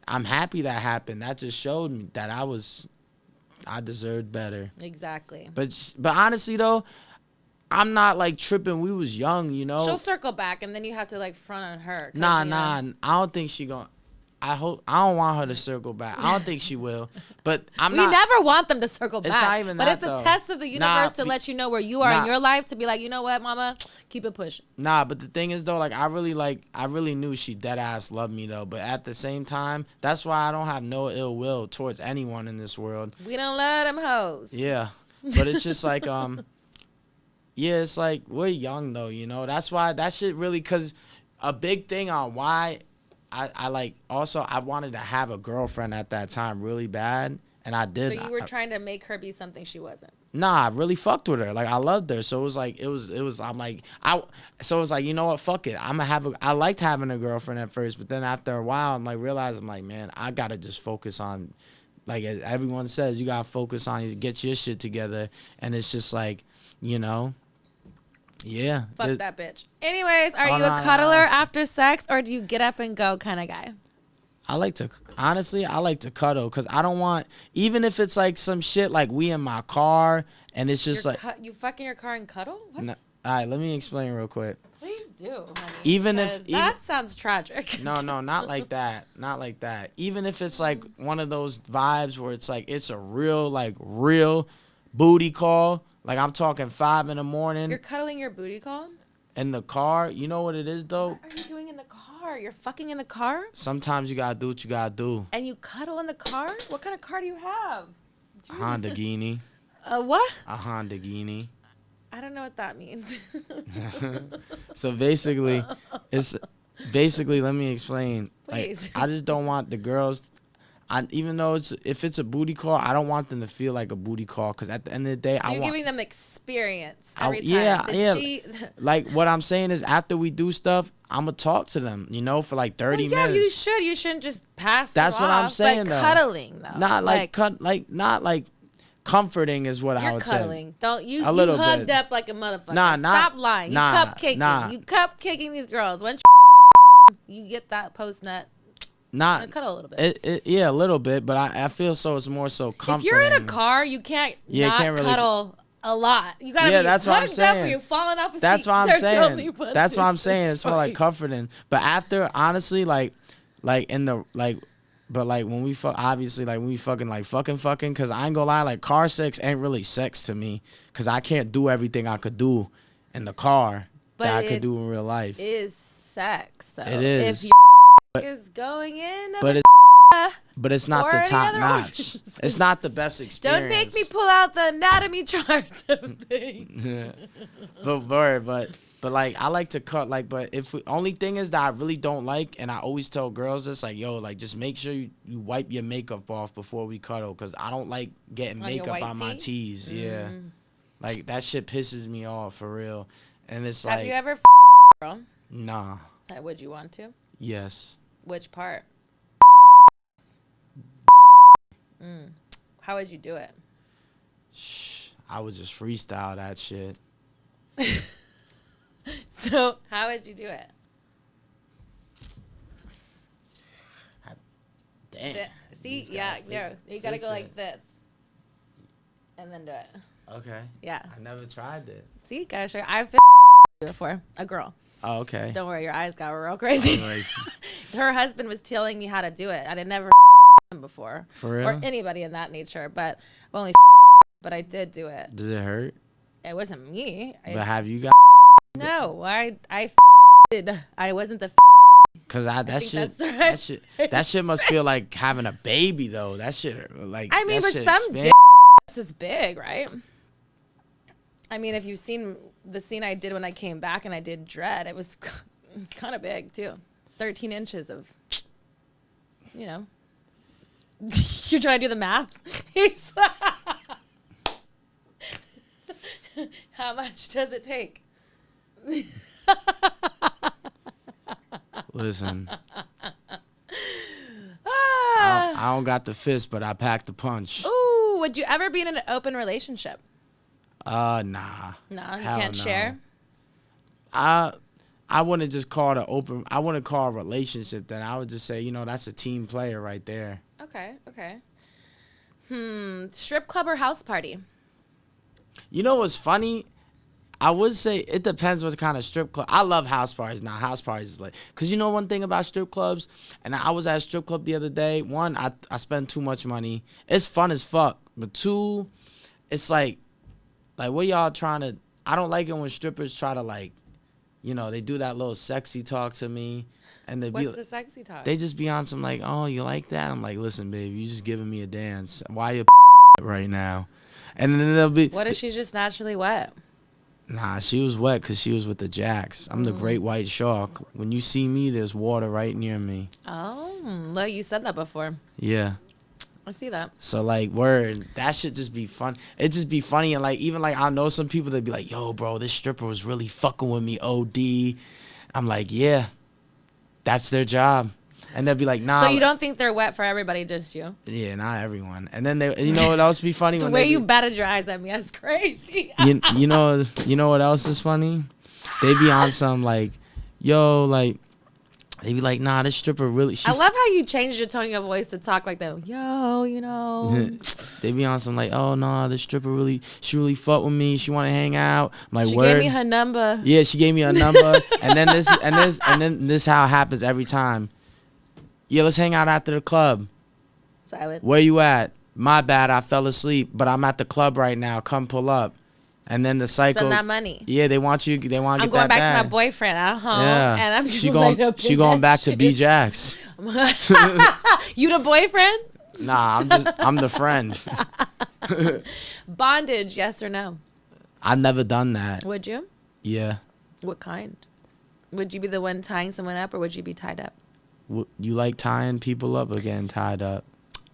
I'm happy that happened. That just showed me that I deserved better. Exactly. But honestly though, I'm not like tripping. We was young, you know. She'll circle back, and then you have to like front on her. Nah. I don't think she gonna. I don't want her to circle back. I don't think she will. But we never want them to circle back. It's not even but that, it's a though. test of the universe to let you know where you are in your life, to be like, you know what, mama, keep it pushing. Nah, but the thing is though, like I really knew she dead ass loved me though. But at the same time, that's why I don't have no ill will towards anyone in this world. We don't love them hoes. Yeah, but it's just like yeah, it's like we're young though, you know. That's why that shit really, cause a big thing on why. I like also I wanted to have a girlfriend at that time really bad, and I did. So you were trying to make her be something she wasn't. Nah, I really fucked with her. Like I loved her, so it was like I'm like so it was like, you know what, fuck it. I liked having a girlfriend at first, but then after a while I'm like I'm like, man, I gotta just focus on, like as everyone says, you gotta focus on, you get your shit together, and it's just like, you know. Yeah. Fuck that bitch. Anyways, are you a cuddler after sex, or do you get up and go kind of guy? I like to cuddle, because I don't want, even if it's like some shit like we in my car and it's just you fuck in your car and cuddle? What? No, all right, let me explain real quick. Please do, honey. Even if that sounds tragic. No, not like that. Not like that. Even if it's like one of those vibes where it's like it's a real booty call. Like I'm talking 5 a.m. You're cuddling your booty call? In the car. You know what it is though? What are you doing in the car? You're fucking in the car? Sometimes you gotta do what you gotta do. And you cuddle in the car? What kind of car do you have? A Honda Guinea. A what? A Honda Guinea. I don't know what that means. So basically, let me explain. Please. Like, I just don't want the girls. Even though if it's a booty call, I don't want them to feel like a booty call, because at the end of the day, you're giving them experience every time. Yeah. Like what I'm saying is, after we do stuff, I'm gonna talk to them, you know, for like 30 minutes. You should. You shouldn't just pass. That's what I'm saying. But cuddling though, not not like comforting is what I would cuddling. say. Don't you? A little you hugged bit. up like a motherfucker. Stop lying. You cupcaking. You cupcaking these girls. Once you get that post nut. Cuddle a little bit. Yeah, a little bit, but I feel so it's more so comforting. If you're in a car, you can't really cuddle a lot. You gotta be that's what I'm saying. Up or you're falling off a that's seat. What I'm saying. That's what I'm saying. It's more like comforting. But after, honestly, like in the but like when we fuck, obviously like when we fucking, because I ain't gonna lie, like car sex ain't really sex to me, because I can't do everything I could do in the car that I could do in real life. It is sex though. It is. If is going in, but but it's not or the any top other notch. options. It's not the best experience. Don't make me pull out the anatomy chart thing. But like I like to cut like, but only thing is that I really don't like, and I always tell girls this, like, yo, like just make sure you wipe your makeup off before we cuddle, cause I don't like getting On your makeup white on my tee? tees. Yeah, like that shit pisses me off for real. And it's Have like, you ever girl? nah. Would you want to? Yes. Which part? How would you do it? Shh. I would just freestyle that shit. So how would you do it? Damn. See, yeah, you gotta go like this, and then do it. Okay. Yeah. I never tried it. See, gotta show. I've before a girl. Oh, okay. Don't worry, your eyes got real crazy. Her husband was telling me how to do it. I did never him before. For real? Or anybody in that nature, but I've only but I did do it. Does it hurt? It wasn't me. But have you got? No, I did. I wasn't the. Cause that shit must feel like having a baby though. That shit like. I mean, that but shit some dick is big, right? I mean, if you've seen the scene I did when I came back and I did Dread, it was kind of big too. 13 inches of, you know. You're trying to do the math? How much does it take? Listen. I don't got the fist, but I packed the punch. Ooh, would you ever be in an open relationship? Nah. No, you Hell can't no. share? I wouldn't just call it I wouldn't call a relationship then. I would just say, you know, that's a team player right there. Okay. Strip club or house party? You know what's funny? I would say it depends what kind of strip club. I love house parties. Now, house parties is like, because you know one thing about strip clubs, and I was at a strip club the other day. One, I spend too much money. It's fun as fuck. But two, it's like what y'all trying to, I don't like it when strippers try to like, you know, they do that little sexy talk to me. And they What's the sexy talk? They just be on some like, oh, you like that? I'm like, listen, baby, you just giving me a dance. Why you right now? And then they'll be. What if she's just naturally wet? Nah, she was wet because she was with the Jacks. I'm the great white shark. When you see me, there's water right near me. Oh, look, you said that before. Yeah. I see that. So, like, word, that should just be fun. It just be funny. And, like, even, like, I know some people that be like, yo, bro, this stripper was really fucking with me, OD. I'm like, yeah, that's their job. And they'll be like, nah. So you don't think they're wet for everybody, just you? Yeah, not everyone. And then you know what else be funny? The when way you batted your eyes at me, that's crazy. you know what else is funny? They be on some like, yo, like, they be like, nah, this stripper really. I love how you changed your tone of voice to talk like that. Yo, you know. They be on some like, oh no, this stripper she really fuck with me. She want to hang out. I'm like, she word. gave me her number. Yeah, she gave me a number. and then this how it happens every time. Yeah, let's hang out after the club. Silent. Where you at? My bad, I fell asleep, but I'm at the club right now. Come pull up. And then the cycle. Spend that money. Yeah, they want to get that bag. I'm going back to my boyfriend at home. Yeah. And I'm she going back to B Jax. You the boyfriend? Nah, I'm the friend. Bondage, yes or no? I've never done that. Would you? Yeah. What kind? Would you be the one tying someone up, or would you be tied up? You like tying people up or getting tied up?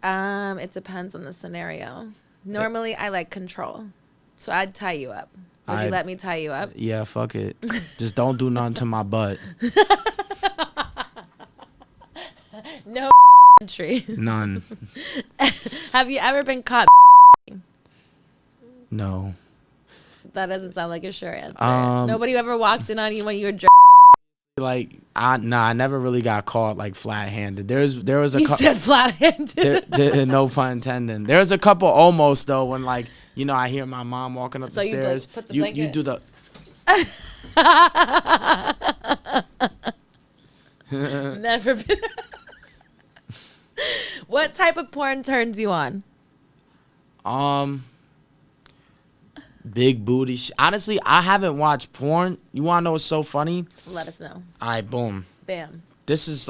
It depends on the scenario. Normally, I like control. So I'd tie you up. Would you let me tie you up? Yeah, fuck it. Just don't do nothing to my butt. No entry. None. Have you ever been caught? No. That doesn't sound like a sure answer. Nobody ever walked in on you when you were like I never really got caught like flat-handed. There was a You said flat-handed. No pun intended. There was a couple almost though when like, you know, I hear my mom walking up the stairs. Put the you do the Never been. What type of porn turns you on? Big booty. Honestly, I haven't watched porn. You want to know what's so funny? Let us know. All right, boom. Bam. this is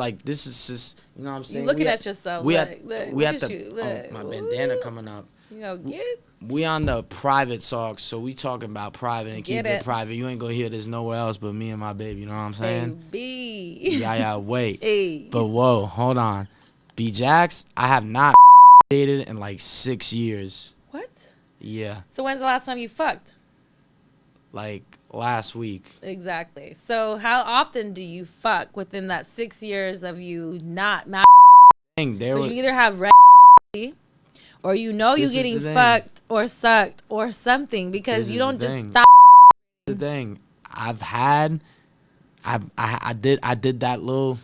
just, you know what I'm saying? You looking at yourself. We look, we look at at the you. Look. my bandana coming up. You know, get We on the private talk, so we talking about private and keep it private. You ain't gonna hear this nowhere else but me and my baby. You know what I'm saying? Baby. Yeah, wait. Hey. But whoa, hold on. B-Jax, I have not dated in like 6 years. What? Yeah. So when's the last time you fucked? Like last week. Exactly. So how often do you fuck within that 6 years of you not? Because you either have red or you know you getting fucked or sucked or something because you don't just stop. The thing I did that little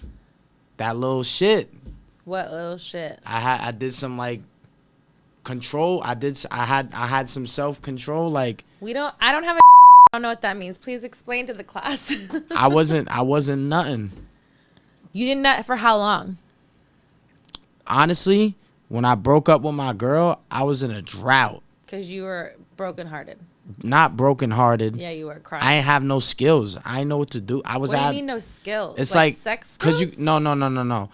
shit. What little shit? I did some like control. I had some self control. Like I don't have a. I don't know what that means. Please explain to the class. I wasn't nothing. You did nut for how long? Honestly, when I broke up with my girl, I was in a drought. Because you were brokenhearted. Not brokenhearted. Yeah, you were crying. I ain't have no skills. I ain't know what to do. What do you mean no skills? It's like sex skills? Cause you no.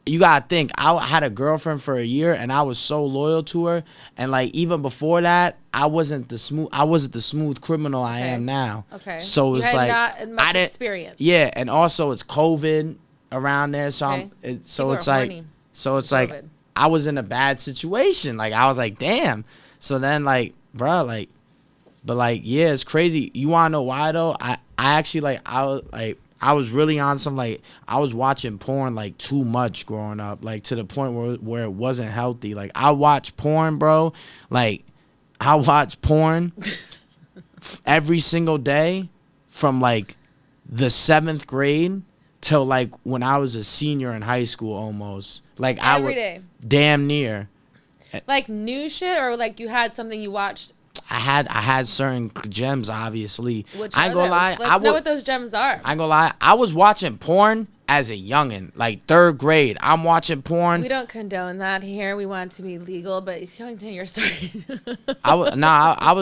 You gotta think. I had a girlfriend for a year, and I was so loyal to her. And like even before that, I wasn't the smooth criminal I am now. Okay. So it's like not much experience. Yeah, and also it's COVID around there, so okay. it's like COVID. I was in a bad situation. Like I was like, damn. So then like, bro, like, but like, yeah, it's crazy. You wanna know why though? I actually I was really on some like I was watching porn like too much growing up, like to the point where it wasn't healthy. Like I watch porn, bro. Like I watch porn every single day from like the 7th grade till like when I was a senior in high school almost. Like every day. Damn near. Like new shit or like you had something you watched? I had certain gems, obviously. Which I ain't gonna lie. Let's know what those gems are. I ain't gonna lie. I was watching porn as a youngin', like 3rd grade. I'm watching porn. We don't condone that here. We want it to be legal, but continue your story. I was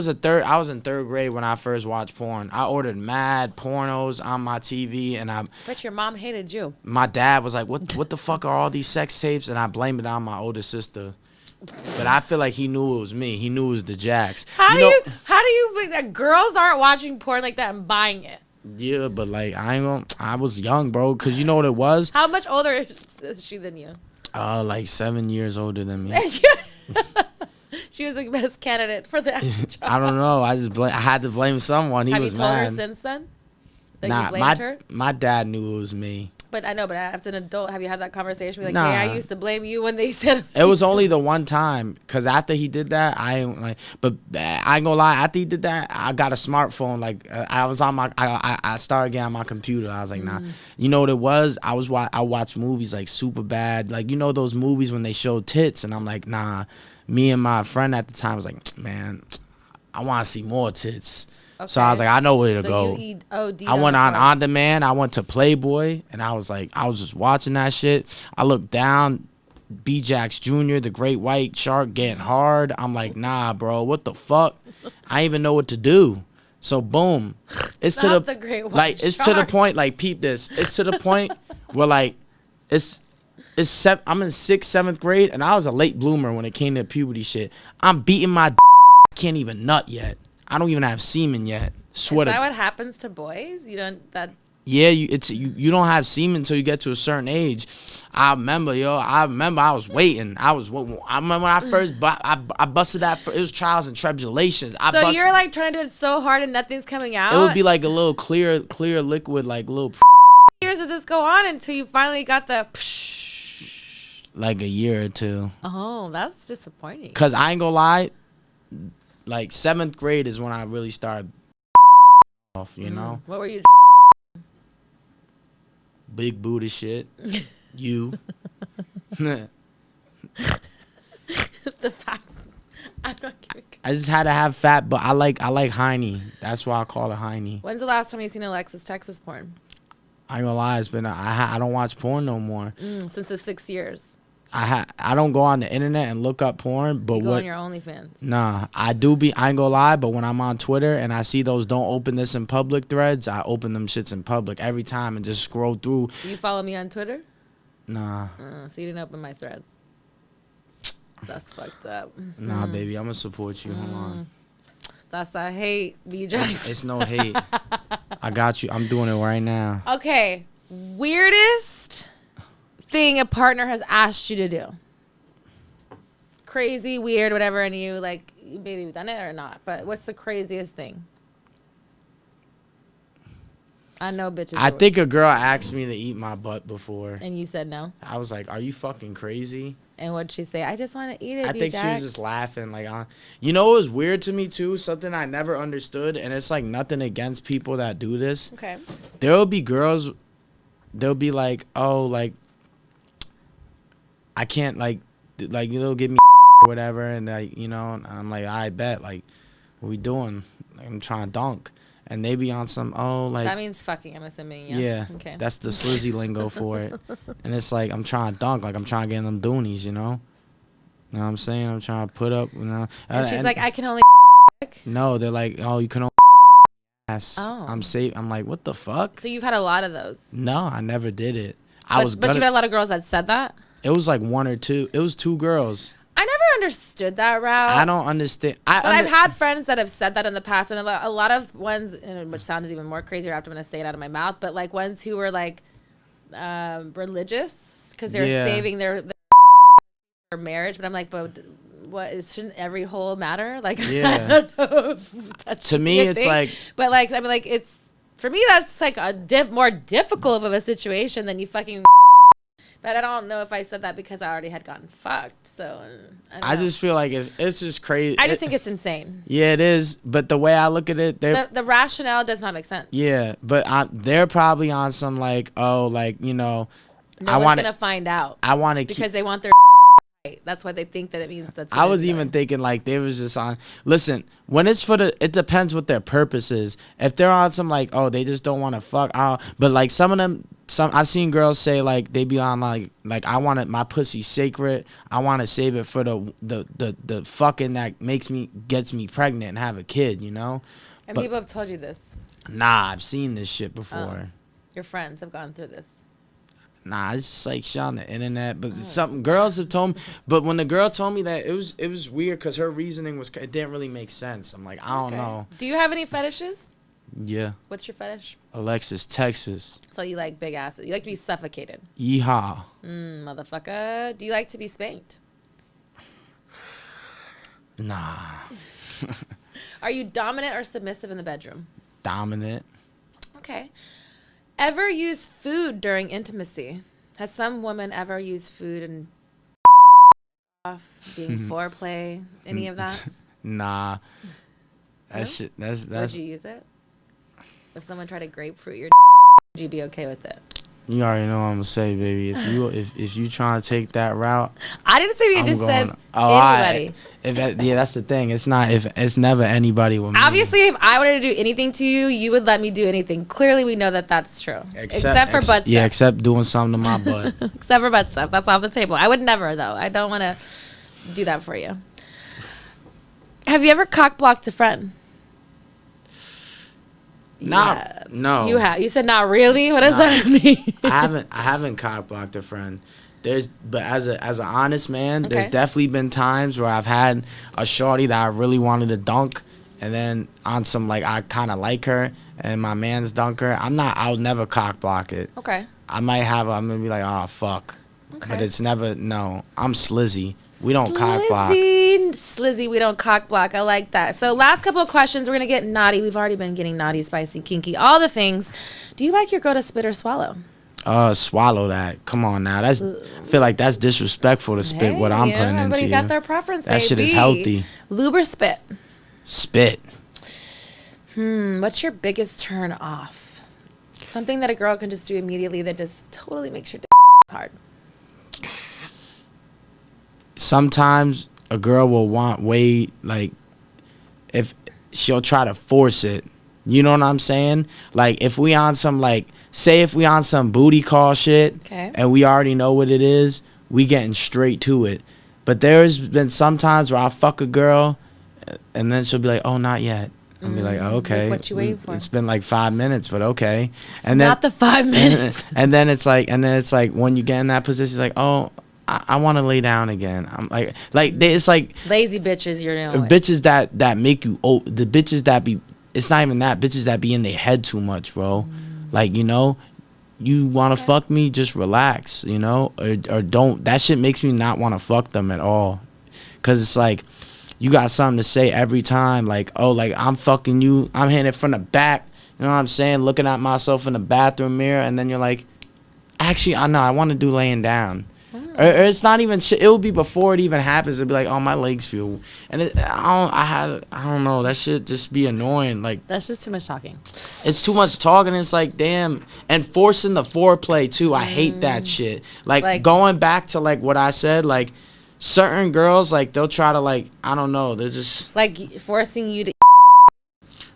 in 3rd grade when I first watched porn. I ordered mad pornos on my TV, and Bet your mom hated you. My dad was like, "What the fuck are all these sex tapes?" And I blamed it on my older sister. But I feel like he knew it was me. He knew it was the Jax. How do you think that girls aren't watching porn like that and buying it? Yeah, but like I was young, bro. Cause you know what it was. How much older is she than you? Like 7 years older than me. She was the best candidate for that job. I don't know. I had to blame someone. He was mad. Have you told her since then? That you blamed her? My dad knew it was me. But I know, but as an adult, have you had that conversation? Like, nah. hey, I used to blame you when they said it was only the one time. Cause after he did that, I ain't gonna lie. After he did that, I got a smartphone. Like I was on I started getting on my computer. I was like, nah. You know what it was? I watched movies like super bad. Like you know those movies when they show tits, and I'm like, nah. Me and my friend at the time was like, man, I want to see more tits. Okay. So I was like, I know where to go. I went on demand. I went to Playboy, and I was just watching that shit. I looked down, B-Jax Jr., the great white shark getting hard. I'm like, nah, bro, what the fuck? I didn't even know what to do. So boom, it's to the great white like it's shark. To the point. Like peep this. It's to the point where like I'm in 6th, 7th grade, and I was a late bloomer when it came to puberty shit. I'm beating my I can't even nut yet. I don't even have semen yet. Swear. Is that what happens to boys? You don't that. Yeah, you don't have semen until you get to a certain age. I remember I was waiting. I remember when I first I busted that. It was trials and tribulations. You're like trying to do it so hard and nothing's coming out. It would be like a little clear liquid, like little. Years did this go on until you finally got the. Like a year or 2. Oh, that's disappointing. Cause I ain't gonna lie. Like 7th grade is when I really started off, you know? What were you? Big booty shit. You. The fact I'm not giving. I just had to have fat, but I like Heine. That's why I call it Heine. When's the last time you seen Alexis Texas porn? I ain't gonna lie, it's been I don't watch porn no more. Since the 6 years. I don't go on the internet and look up porn, but You go on your OnlyFans. Nah, I ain't gonna lie, but when I'm on Twitter and I see those "don't open this in public" threads, I open them shits in public every time and just scroll through. You follow me on Twitter? Nah. So you didn't open my thread. That's fucked up. Nah, baby, I'm gonna support you. Hold on. That's a hate, BJ. It's no hate. I got you. I'm doing it right now. Okay. Weirdest thing a partner has asked you to do. Crazy, weird, whatever, and you like, you maybe done it or not, but what's the craziest thing? I know bitches. I think a girl asked me to eat my butt before. And you said no? I was like, are you fucking crazy? And what'd she say? I just want to eat it, I think she was just laughing. Like, you know what was weird to me, too? Something I never understood, and it's like nothing against people that do this. Okay. There will be girls, they'll be like, oh, like, I can't, like they'll give me or whatever, and, like, you know, and I'm like, I bet, like, what we doing? Like, I'm trying to dunk. And they be on some, oh, like... That means fucking, I'm assuming, yeah. Yeah, okay. That's the slizzy lingo for it. And it's like, I'm trying to dunk, like, I'm trying to get in them doonies, you know? You know what I'm saying? I'm trying to put up, you know? And she's like, I can only No, they're like, oh, you can only ass. Oh. I'm safe. I'm like, what the fuck? So you've had a lot of those? No, I never did it. But you've had a lot of girls that said that? It was like one or two. It was two girls. I never understood that route. I don't understand. But I've had friends that have said that in the past, and a lot of ones, which sounds even more crazier after I'm going to say it out of my mouth, but like ones who were like religious because they're saving their marriage. But I'm like, but shouldn't every hole matter? Like, I don't know if that to me, it's thing. like, but like, I mean, like, it's for me, that's like a more difficult of a situation than you fucking. But I don't know if I said that because I already had gotten fucked. So I just feel like it's just crazy. I just think it's insane. Yeah, it is. But the way I look at it, the rationale does not make sense. Yeah, but they're probably on some like, oh, like, you know, I want to find out. I want to because they want their right. That's why they think that it means that's. I was even thinking like they was just on. Listen, when it's it depends what their purpose is. If they're on some like, oh, they just don't want to fuck. But like some of them. I've seen girls say like they be on like I want it, my pussy sacred. I want to save it for the fucking that gets me pregnant and have a kid, you know. And people have told you this. Nah, I've seen this shit before. Your friends have gone through this. Nah, it's just like shit on the internet. But something girls have told me. But when the girl told me that, it was weird because her reasoning it didn't really make sense. I'm like, I don't know. Do you have any fetishes? Yeah. What's your fetish? Alexis, Texas. So you like big asses. You like to be suffocated. Yeehaw. Motherfucker. Do you like to be spanked? Nah. Are you dominant or submissive in the bedroom? Dominant. Okay. Ever use food during intimacy? Has some woman ever used food and off being foreplay? Any of that? Nah. That's shit. That's. Would you use it? If someone tried to grapefruit your would you be okay with it? You already know what I'm gonna say, baby. If you trying to take that route, I didn't say you just said anybody. That's the thing. It's never anybody with me. Obviously, if I wanted to do anything to you, you would let me do anything. Clearly, we know that that's true. Except for butt stuff. Yeah, except doing something to my butt. Except for butt stuff. That's off the table. I would never though. I don't want to do that for you. Have you ever cock blocked a friend? No. You have. You said not really. What does that mean? I haven't cock blocked a friend. But as an honest man, there's definitely been times where I've had a shorty that I really wanted to dunk, and then on some like I kind of like her, and my man's dunk her. I'll never cock block it. Okay. I'm gonna be like, oh fuck. Okay. But it's never no. I'm slizzy. We don't cock block. Slizzy, we don't cock block. I like that. So last couple of questions. We're going to get naughty. We've already been getting naughty, spicy, kinky, all the things. Do you like your girl to spit or swallow? Swallow that. Come on now. I feel like that's disrespectful to spit what I'm putting into you. Everybody got their preference, that shit is healthy. Lube or spit? Spit. What's your biggest turn off? Something that a girl can just do immediately that just totally makes your dick hard. Sometimes a girl will want if she'll try to force it. You know what I'm saying? Like if we on some booty call shit and we already know what it is, we getting straight to it. But there's been some times where I fuck a girl, and then she'll be like, "Oh, not yet." I'll be like, oh, "Okay, like what you waiting for? It's been like 5 minutes, but okay." And then not the 5 minutes. And then it's like, when you get in that position, it's like, "Oh, I want to lay down again." I'm it's like lazy bitches. You're doing bitches that make you the bitches that be. It's not even that, bitches that be in their head too much, bro. Like, you know, you want to fuck me, just relax, you know, or don't. That shit makes me not want to fuck them at all, because it's like, you got something to say every time, like, oh, like, I'm fucking you, I'm hitting it from the back, you know what I'm saying, looking at myself in the bathroom mirror, and then you're like, actually, I know, I want to do laying down. Or it's not even shit. It'll be before it even happens. It'll be like, oh, my legs feel, and I don't know. That shit just be annoying. Like, that's just too much talking. It's too much talking. It's like, damn, and forcing the foreplay too. I hate that shit. Like going back to like what I said. Like, certain girls, like, they'll try to, like, I don't know. They're just like forcing you to.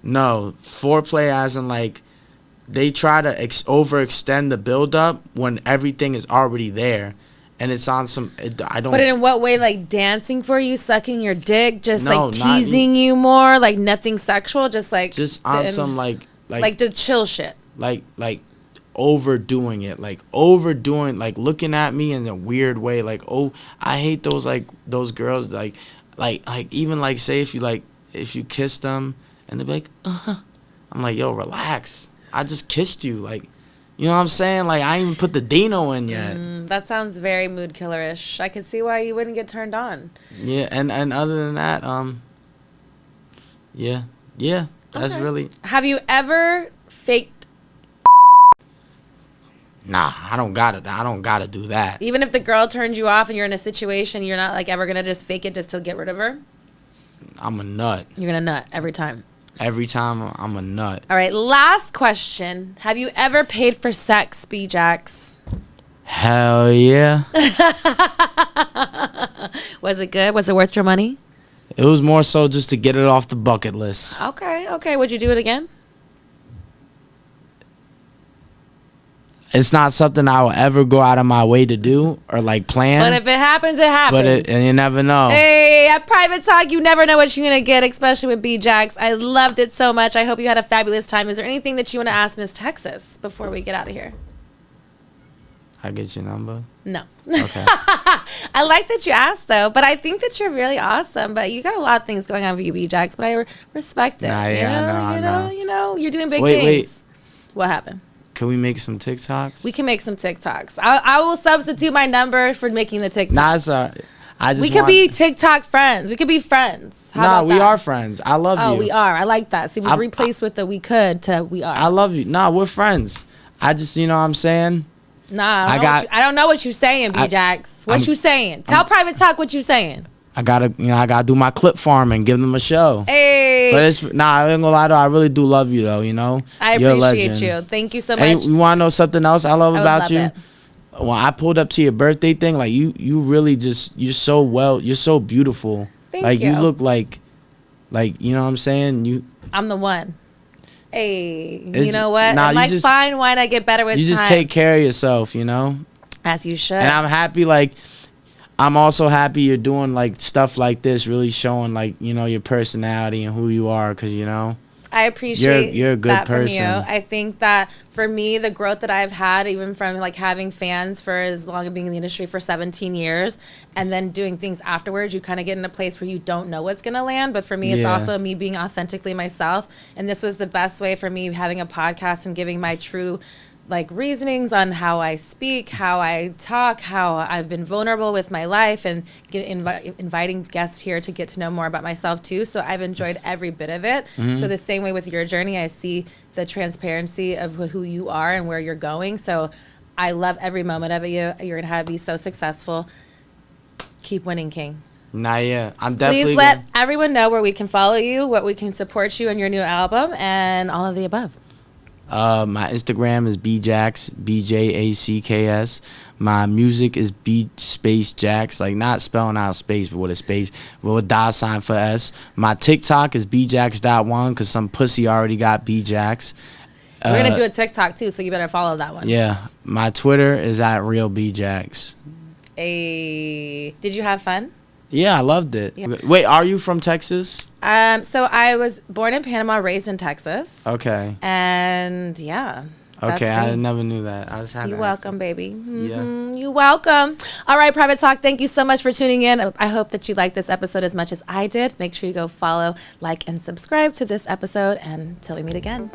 No, foreplay as in like, they try to overextend the build up when everything is already there. And it's on some, I don't. But in what way? Like dancing for you, sucking your dick, just no, like teasing you more, like nothing sexual, just like on some like the chill shit. Like overdoing it, like looking at me in a weird way. Like, oh, I hate those girls. Like even like, say if you kiss them and they're like, I'm like, yo, relax. I just kissed you, like. You know what I'm saying? Like, I ain't even put the Dino in yet. That sounds very mood killer-ish. I could see why you wouldn't get turned on. Yeah, and other than that, yeah, that's really. Have you ever faked? Nah, I don't gotta do that. Even if the girl turns you off and you're in a situation, you're not like ever gonna just fake it just to get rid of her? I'm a nut. You're gonna nut every time. Every time I'm a nut. All right, last question. Have you ever paid for sex, B-Jax? Hell yeah. Was it good? Was it worth your money? It was more so just to get it off the bucket list. Okay. Would you do it again? It's not something I will ever go out of my way to do or like plan. But if it happens, it happens. And you never know. Hey, at Private Talk, you never know what you're going to get, especially with B-Jax. I loved it so much. I hope you had a fabulous time. Is there anything that you want to ask Miss Texas before we get out of here? I get your number? No. Okay. I like that you asked, though, but I think that you're really awesome. But you got a lot of things going on for you, B-Jax, but I respect it. Nah, yeah, I know. You know, you're doing big things. Wait. What happened? Can we make some TikToks? We can make some TikToks. I will substitute my number for making the TikTok. Nah, it's all right. We could be TikTok friends. We could be friends. We are friends. I love you. Oh, we are. I like that. See, we replaced with the we could to we are. I love you. Nah, we're friends. I just, you know what I'm saying? Nah, I don't know what you're saying, B-Jax. What you saying? Tell Private Talk what you saying. I gotta do my clip farm and give them a show. Hey. But I ain't gonna lie though, I really do love you though, you know? I appreciate you. Thank you so much. Hey, you wanna know something else I love about you? It. When I pulled up to your birthday thing, like you really just, you're so beautiful. Thank you. You look like, you know what I'm saying? I'm the one. Hey, you know what? Fine wine, I get better with time. You just take care of yourself, you know? As you should. And I'm happy, I'm also happy you're doing stuff like this, really showing your personality and who you are, because I appreciate you're a good that person. From you. I think that for me, the growth that I've had, even from having fans for as long as being in the industry for 17 years, and then doing things afterwards, you kind of get in a place where you don't know what's gonna land. But for me, it's also me being authentically myself, and this was the best way for me having a podcast and giving my true reasonings on how I speak, how I talk, how I've been vulnerable with my life, and inviting guests here to get to know more about myself too. So I've enjoyed every bit of it. Mm-hmm. So the same way with your journey, I see the transparency of who you are and where you're going. So I love every moment of it. You're gonna be so successful. Keep winning, King. Nah, yeah, I'm definitely. Please let everyone know where we can follow you, what we can support you in your new album, and all of the above. My Instagram is bjax, BJACKS. My music is B-space-Jax, not spelling out space, but with a space, with a $sign for S. My TikTok is bjax.1, because some pussy already got bjax. We're going to do a TikTok, too, so you better follow that one. Yeah. My Twitter is @realbjax. Did you have fun? Yeah, I loved it. Yeah. Wait, are you from Texas? So I was born in Panama, raised in Texas. Okay. And yeah. Okay, I never knew that. I was happy. You're welcome, baby. Mm-hmm. Yeah. You're welcome. All right, Private Talk, thank you so much for tuning in. I hope that you liked this episode as much as I did. Make sure you go follow, like, and subscribe to this episode. And until we meet again.